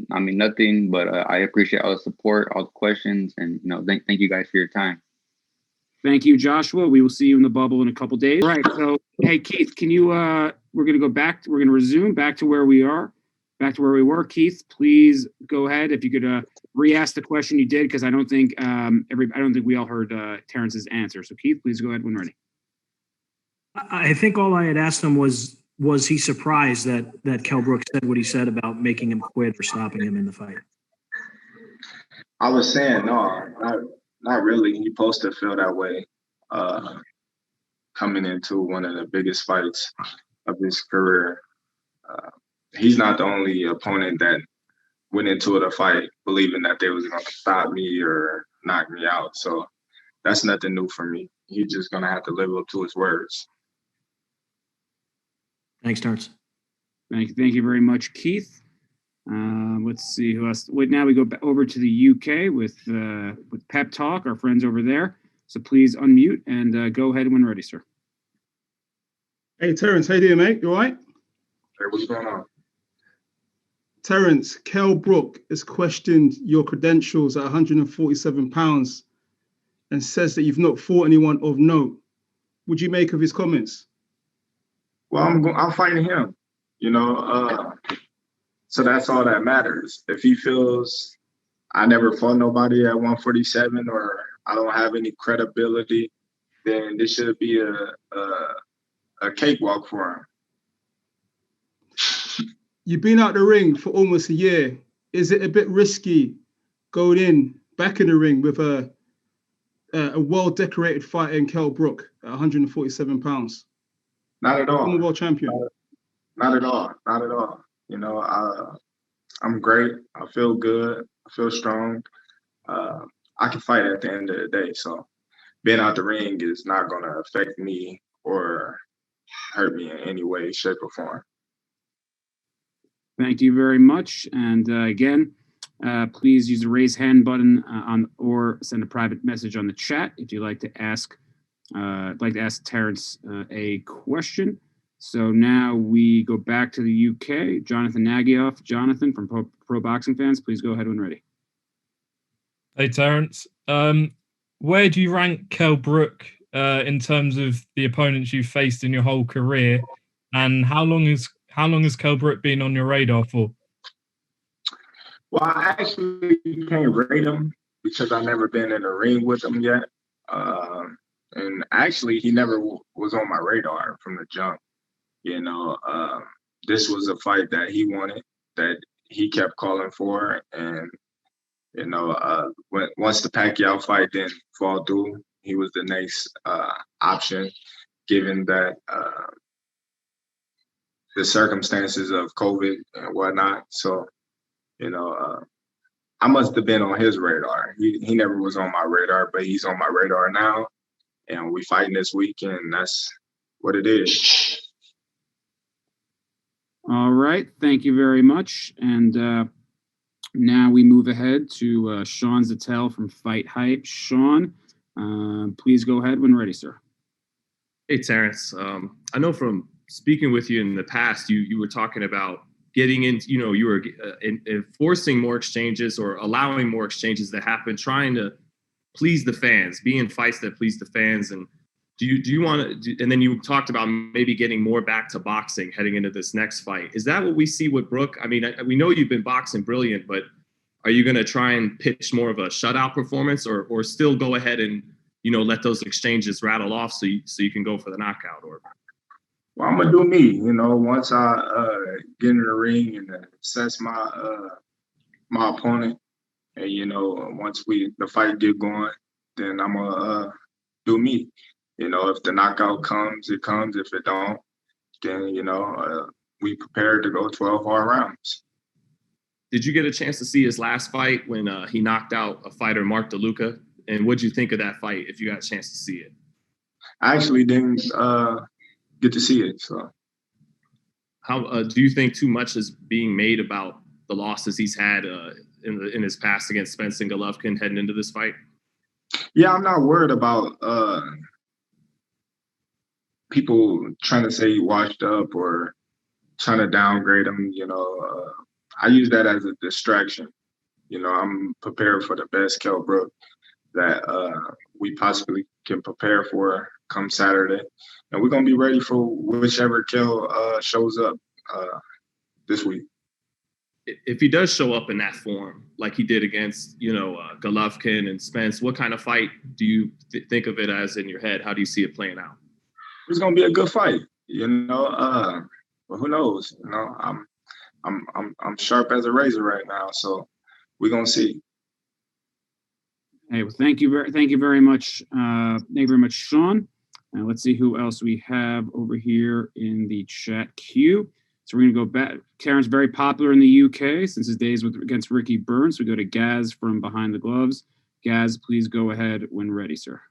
Nothing, but I appreciate all the support, all the questions, and thank you guys for your time. Thank you, Joshua. We will see you in the bubble in a couple days. All right. So, hey, Keith, can you? We're going to resume back to where we were. Keith, please go ahead. If you could re-ask the question you did, because I don't think we all heard Terence's answer. So, Keith, please go ahead when ready. I think all I had asked him was he surprised that Kell Brook said what he said about making him quit or stopping him in the fight? I was saying, no, not really. He's supposed to feel that way coming into one of the biggest fights of his career. He's not the only opponent that went into the fight believing that they was going to stop me or knock me out. So that's nothing new for me. He's just going to have to live up to his words. Thanks, Terence. Thank you very much, Keith. Let's see who else. Now we go over to the UK with Pep Talk, our friends over there. So please unmute and go ahead when ready, sir. Hey, Terence, how you doing, mate? You all right? Hey, what's going on? Terence, Kell Brook has questioned your credentials at 147 pounds and says that you've not fought anyone of note. Would you make of his comments? Well, I'm fighting him, so that's all that matters. If he feels I never fought nobody at 147 or I don't have any credibility, then this should be a cakewalk for him. You've been out the ring for almost a year. Is it a bit risky going back in the ring with a well-decorated fighter in Kell Brook at 147 pounds? Not at all. Former world champion. Not at all. Not at all. I'm great. I feel good. I feel strong. I can fight at the end of the day. So being out the ring is not going to affect me or hurt me in any way, shape, or form. Thank you very much. And again, please use the raise hand button or send a private message on the chat if you'd like to ask Terence a question. So now we go back to the UK. Jonathan Nagyoff. Jonathan from Pro Boxing Fans, please go ahead when ready. Hey, Terence. Where do you rank Kell Brook in terms of the opponents you've faced in your whole career? And how long has Kell Brook been on your radar for? Well, I actually can't rate him because I've never been in a ring with him yet. And actually, he never was on my radar from the jump. This was a fight that he wanted, that he kept calling for. And, once the Pacquiao fight didn't fall through, he was the next option, given that the circumstances of COVID and whatnot. So, I must have been on his radar. He never was on my radar, but he's on my radar now. And we fighting this weekend. That's what it is. All right. Thank you very much. And now we move ahead to Sean Zattel from Fight Hype. Sean, please go ahead when ready, sir. Hey, Terence. I know from speaking with you in the past, you were talking about getting into, you were enforcing more exchanges or allowing more exchanges to happen, trying to please the fans, be in fights that please the fans. And do you want to, and then you talked about maybe getting more back to boxing heading into this next fight. Is that what we see with Brook? I mean, we know you've been boxing brilliant, but are you going to try and pitch more of a shutout performance or still go ahead and, let those exchanges rattle off so you can go for the knockout? Or well, I'm going to do me, once I get in the ring and assess my opponent. And, once the fight get going, then I'm gonna do me. You know, if the knockout comes, it comes. If it don't, then we prepared to go 12 hard rounds. Did you get a chance to see his last fight when he knocked out a fighter, Mark DeLuca? And what'd you think of that fight? If you got a chance to see it, I actually didn't get to see it. So, how do you think too much is being made about the losses he's had in his past against Spence and Golovkin heading into this fight? Yeah, I'm not worried about people trying to say he washed up or trying to downgrade him. I use that as a distraction. I'm prepared for the best Kell Brook that we possibly can prepare for come Saturday. And we're going to be ready for whichever Kell shows up this week. If he does show up in that form, like he did against, Golovkin and Spence, what kind of fight do you think of it as in your head? How do you see it playing out? It's going to be a good fight, but who knows? I'm sharp as a razor right now, so we're going to see. Hey, well, thank you very much. Thank you very much, Sean. Let's see who else we have over here in the chat queue. So we're going to go back. Terence, very popular in the UK since his days against Ricky Burns. We go to Gaz from Behind the Gloves. Gaz, please go ahead when ready, sir.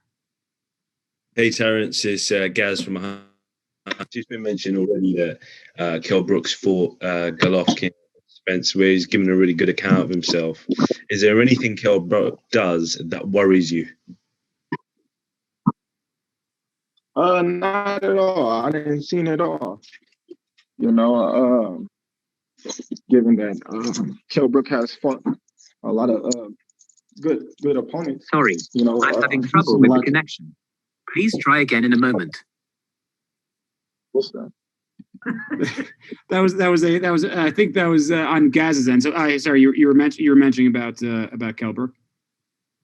Hey, Terence, it's Gaz from Behind. I've just been mentioned already that Kell Brook's fought Golovkin, Spence, where he's given a really good account of himself. Is there anything Kell Brook does that worries you? Not at all. I didn't see it at all. Given that Kell Brook has fought a lot of good opponents. Sorry, I'm having trouble with the connection. Please try again in a moment. What's that? that was I think that was on Gaz's end. So sorry, you were mentioning about Kell Brook.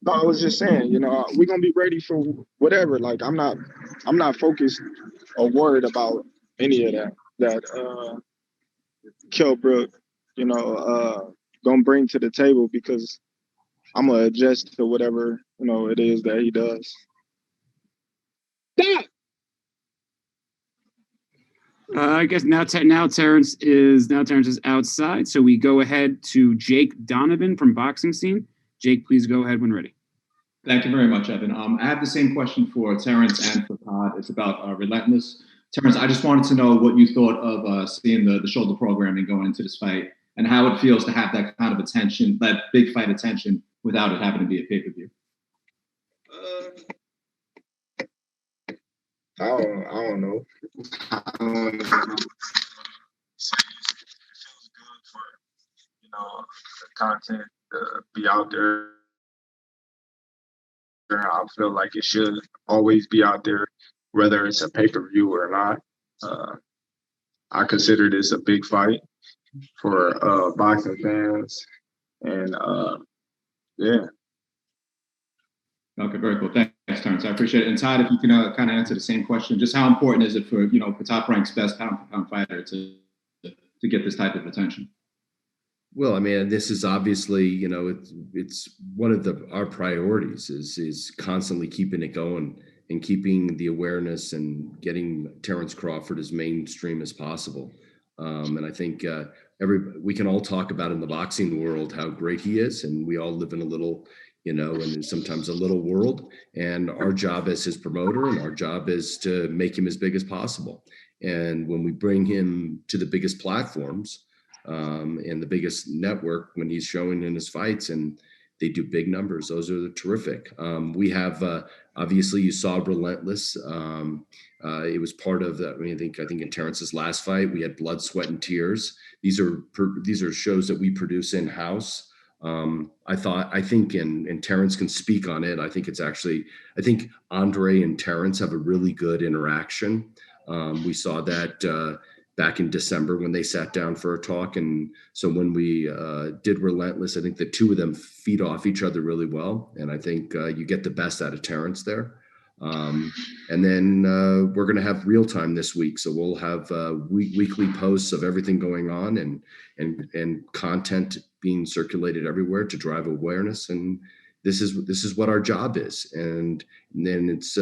No, I was just saying, we're gonna be ready for whatever. Like I'm not focused or worried about any of that. That Kell Brook, gonna bring to the table because I'm gonna adjust to whatever it is that he does. I guess now Terence is outside, so we go ahead to Jake Donovan from Boxing Scene. Jake, please go ahead when ready. Thank you very much, Evan. I have the same question for Terence and for Todd. It's about Relentless. Terence, I just wanted to know what you thought of seeing the shoulder programming going into this fight and how it feels to have that kind of attention, that big fight attention, without it having to be a pay-per-view. I don't know. I don't know. So it feels good for the content to be out there. I feel like it should always be out there, whether it's a pay-per-view or not. I consider this a big fight for boxing fans, and yeah. Okay, very cool. Thanks, Terence. I appreciate it. And Todd, if you can kind of answer the same question, just how important is it for top-ranked best pound fighter to get this type of attention? Well, I mean, this is obviously, it's one of our priorities is constantly keeping it going and keeping the awareness and getting Terence Crawford as mainstream as possible. And I think we can all talk about in the boxing world how great he is, and we all live in a little, and sometimes a little world. And our job as his promoter and our job is to make him as big as possible. And when we bring him to the biggest platforms and the biggest network, when he's showing in his fights and they do big numbers, those are terrific. We have, obviously you saw Relentless. It was part of the, I think in Terence's last fight, we had blood, sweat, and tears. These are shows that we produce in-house. I think, and Terence can speak on it. I think Andre and Terence have a really good interaction. We saw that back in December when they sat down for a talk. And so when we did Relentless, I think the two of them feed off each other really well. And I think you get the best out of Terence there. And then we're going to have real time this week. So we'll have weekly posts of everything going on and content being circulated everywhere to drive awareness and this is what our job is. And then it's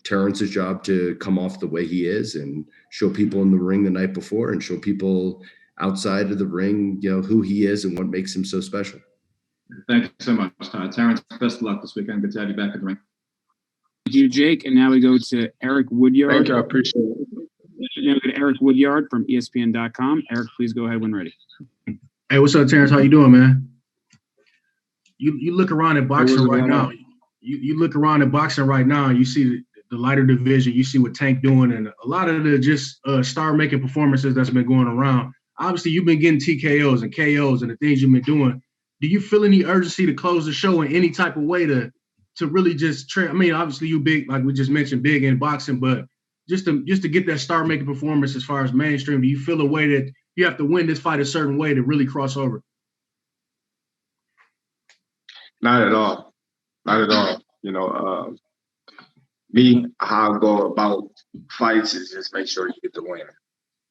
Terrence's job to come off the way he is and show people in the ring the night before and show people outside of the ring, who he is and what makes him so special. Thank you so much, Todd. Terence, best of luck this weekend. Good to have you back in the ring. Thank you, Jake. And now we go to Eric Woodyard. Thank you. I appreciate it. Now we go to Eric Woodyard from ESPN.com. Eric, please go ahead when ready. Hey, what's up, Terence? How you doing, man? You look around at boxing right now. You look around at boxing right now, and you see the lighter division. You see what Tank doing, and a lot of the just star-making performances that's been going around. Obviously, you've been getting TKOs and KOs and the things you've been doing. Do you feel any urgency to close the show in any type of way to really just train? I mean, obviously you big, like we just mentioned, big in boxing, but just to get that star-making performance as far as mainstream, do you feel a way that you have to win this fight a certain way to really cross over? Not at all. Not at all. Me, how I go about fights is just make sure you get the win,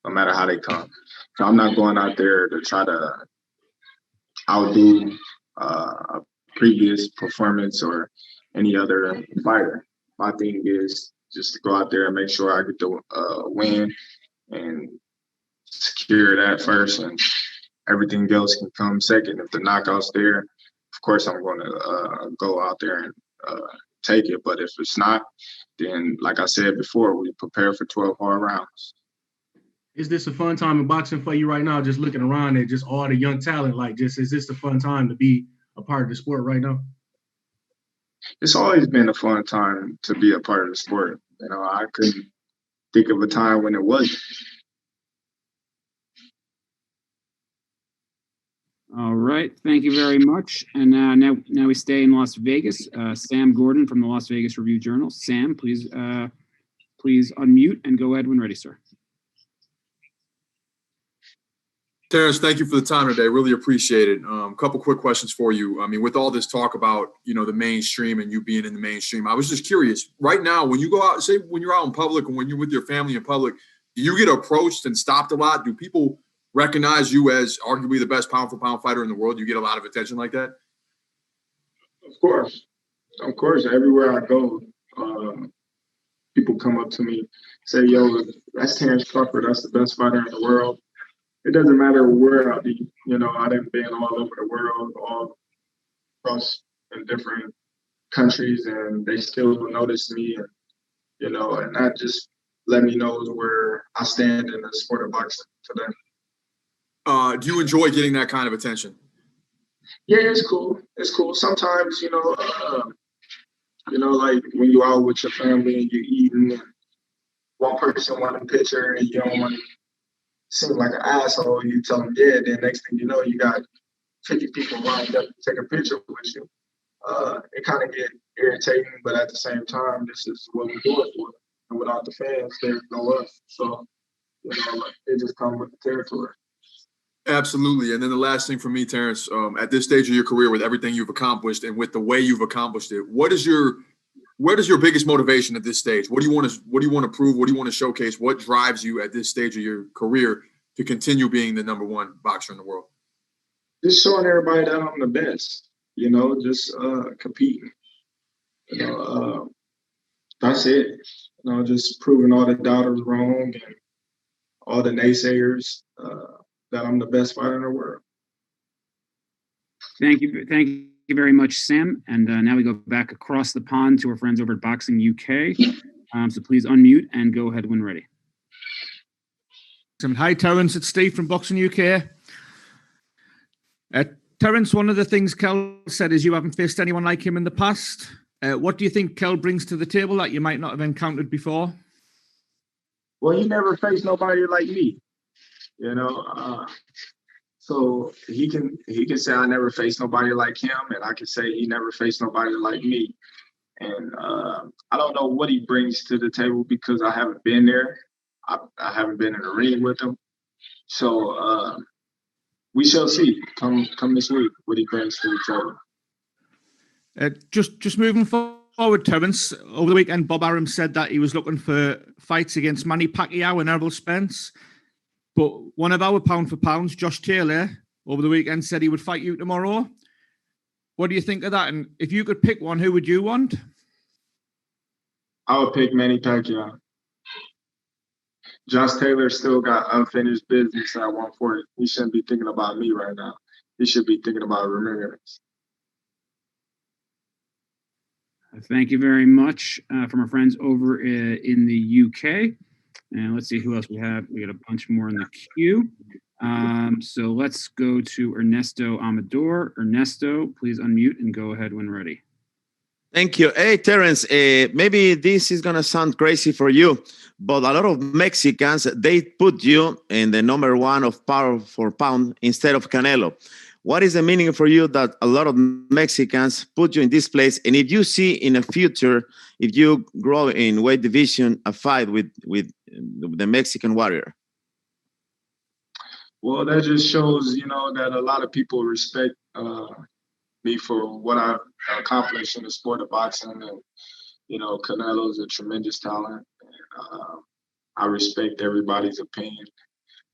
no matter how they come. So I'm not going out there to try to outdo a previous performance or any other fighter. My thing is just to go out there and make sure I get the win and secure that first, and everything else can come second. If the knockout's there, of course I'm going to go out there and take it. But if it's not, then like I said before, we prepare for 12 hard rounds. Is this a fun time in boxing for you right now? Just looking around at just all the young talent, is this a fun time to be a part of the sport right now? It's always been a fun time to be a part of the sport. I couldn't think of a time when it wasn't. All right. Thank you very much. And now we stay in Las Vegas. Sam Gordon from the Las Vegas Review-Journal. Sam, please unmute and go ahead when ready, sir. Terence, thank you for the time today. Really appreciate it. A couple quick questions for you. I mean, with all this talk about, the mainstream and you being in the mainstream, I was just curious, right now, when you go out, say when you're out in public and when you're with your family in public, do you get approached and stopped a lot? Do people recognize you as arguably the best pound-for-pound fighter in the world? You get a lot of attention like that? Of course. Everywhere I go, people come up to me, say, yo, that's Terence Crawford. That's the best fighter in the world. It doesn't matter where I be. I've been all over the world, all across in different countries, and they still notice me. And, and that just let me know where I stand in the sport of boxing today. Do you enjoy getting that kind of attention? Yeah, it's cool. It's cool. Sometimes, like when you're out with your family and you're eating, and one person wants a picture and you don't want to seem like an asshole, you tell them, yeah, then next thing you know, you got 50 people lined up to take a picture with you. It kind of get irritating, but at the same time, this is what we do it for. And without the fans, there's no us. So, it just comes with the territory. Absolutely. And then the last thing for me, Terence, at this stage of your career, with everything you've accomplished and with the way you've accomplished it, what is your biggest motivation at this stage? What do you want to prove? What do you want to showcase? What drives you at this stage of your career to continue being the number one boxer in the world? Just showing everybody that I'm the best, just competing. That's it. Just proving all the doubters wrong and all the naysayers that I'm the best fighter in the world. Thank you very much, Sam. And now we go back across the pond to our friends over at Boxing UK. So please unmute and go ahead when ready. Hi, Terence. It's Steve from Boxing UK. Terence, one of the things Kell said is you haven't faced anyone like him in the past. What do you think Kell brings to the table that you might not have encountered before? Well, he never faced nobody like me, so he can say I never faced nobody like him, and I can say he never faced nobody like me. And I don't know what he brings to the table because I haven't been there. I haven't been in the ring with him. So we shall see come this week what he brings to the table. Just moving forward, Terence, over the weekend, Bob Arum said that he was looking for fights against Manny Pacquiao and Errol Spence. But one of our pound for pounds, Josh Taylor, over the weekend said he would fight you tomorrow. What do you think of that? And if you could pick one, who would you want? I would pick Manny Pacquiao. Josh Taylor still got unfinished business at 140. He shouldn't be thinking about me right now. He should be thinking about Ramirez. Thank you very much from our friends over in the UK. And let's see who else we have. We got a bunch more in the queue. So let's go to Ernesto Amador. Ernesto, please unmute and go ahead when ready. Thank you. Hey, Terence, maybe this is going to sound crazy for you, but a lot of Mexicans, they put you in the number one of pound for pound instead of Canelo. What is the meaning for you that a lot of Mexicans put you in this place? And if you see in the future, if you grow in weight division, a fight with the Mexican warrior? Well, that just shows, that a lot of people respect me for what I've accomplished in the sport of boxing. And, Canelo's a tremendous talent. And, I respect everybody's opinion.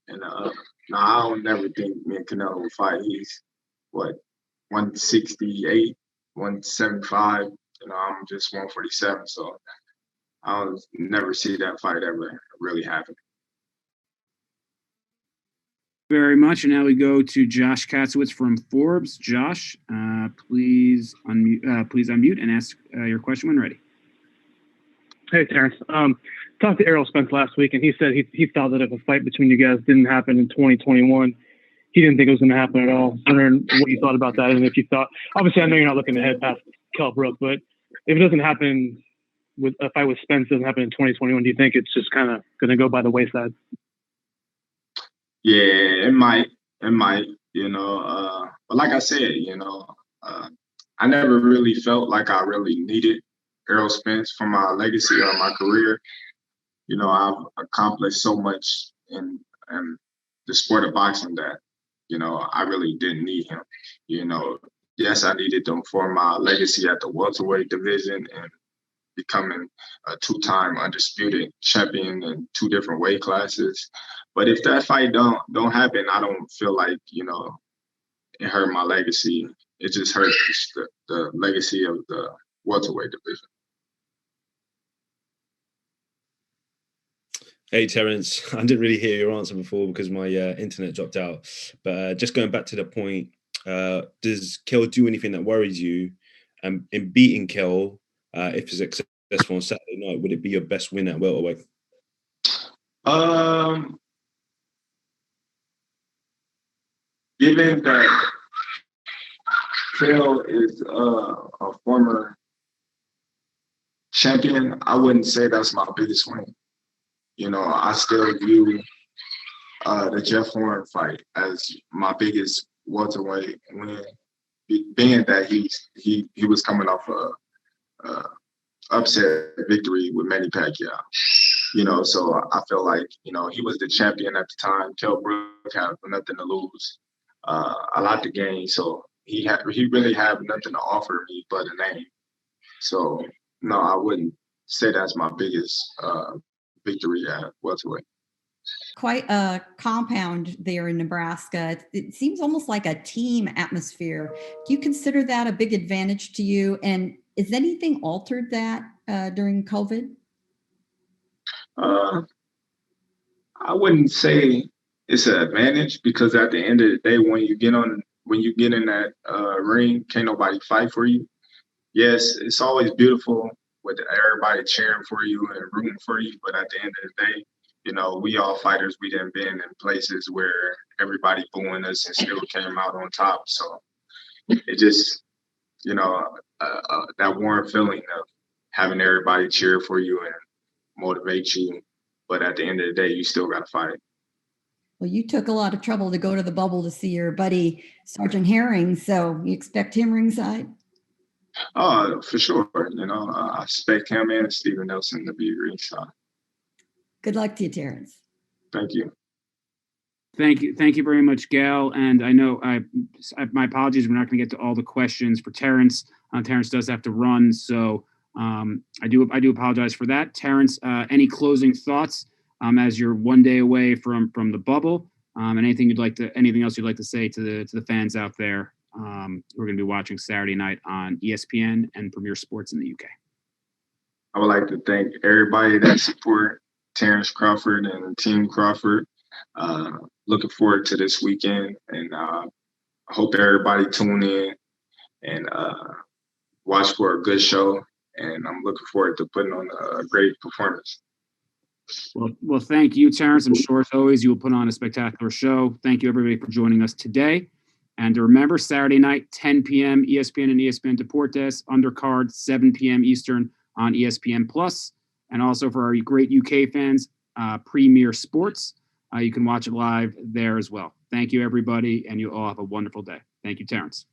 And no, I don't never think me and Canelo will fight. He's, 168, 175. I'm just 147. So I'll never see that fight ever really happen. Very much. And now we go to Josh Katzowitz from Forbes. Josh, please unmute and ask your question when ready. Hey, Terence. Talked to Errol Spence last week, and he said he thought that if a fight between you guys didn't happen in 2021, he didn't think it was going to happen at all. I'm wondering what you thought about that, and if you thought, obviously, I know you're not looking ahead past Kell Brook, but if it doesn't happen with a fight with Spence doesn't happen in 2021, do you think it's just kind of going to go by the wayside? Yeah, it might, but like I said, I never really felt like I really needed Errol Spence for my legacy or my career. I've accomplished so much in the sport of boxing that, I really didn't need him. Yes, I needed them for my legacy at the welterweight division and becoming a two-time undisputed champion in two different weight classes. But if that fight don't happen, I don't feel like, it hurt my legacy. It just hurt the legacy of the welterweight division. Hey, Terence, I didn't really hear your answer before because my internet dropped out. But just going back to the point, does Kell do anything that worries you? In beating Kell, if it's successful on Saturday night, would it be your best win at welterweight? Given that Kell is a former champion, I wouldn't say that's my biggest win. I still view the Jeff Horn fight as my biggest welterweight win, being that he was coming off a upset victory with Manny Pacquiao. So I feel like he was the champion at the time. Kell Brook had nothing to lose, a lot to gain. So he really had nothing to offer me but a name. So no, I wouldn't say that's my biggest victory at welterweight. Quite a compound there in Nebraska. It seems almost like a team atmosphere. Do you consider that a big advantage to you? And is anything altered that during COVID? I wouldn't say it's an advantage because at the end of the day, when you get in that ring, can't nobody fight for you. Yes, it's always beautiful with everybody cheering for you and rooting for you. But at the end of the day, we all fighters, we done been in places where everybody booing us and still came out on top. So it just, that warm feeling of having everybody cheer for you and motivate you. But at the end of the day, you still got to fight. Well, you took a lot of trouble to go to the bubble to see your buddy, Sergeant Herring. So you expect him ringside? Oh, for sure. I expect him and Steven Nelson to be ringside. Good luck to you, Terence. Thank you. Thank you very much, Gail. And I know my apologies. We're not going to get to all the questions for Terence. Terence does have to run, so I do apologize for that. Terence, any closing thoughts as you're one day away from the bubble? And anything else you'd like to say to the fans out there we're going to be watching Saturday night on ESPN and Premier Sports in the UK. I would like to thank everybody that support Terence Crawford and Team Crawford. Looking forward to this weekend, and I hope everybody tune in and watch for a good show. And I'm looking forward to putting on a great performance. Well, thank you, Terence. I'm sure, as always, you will put on a spectacular show. Thank you, everybody, for joining us today. And to remember, Saturday night, 10 p.m., ESPN and ESPN Deportes, undercard, 7 p.m. Eastern on ESPN Plus. And also for our great UK fans, Premier Sports. You can watch it live there as well. Thank you, everybody, and you all have a wonderful day. Thank you, Terence.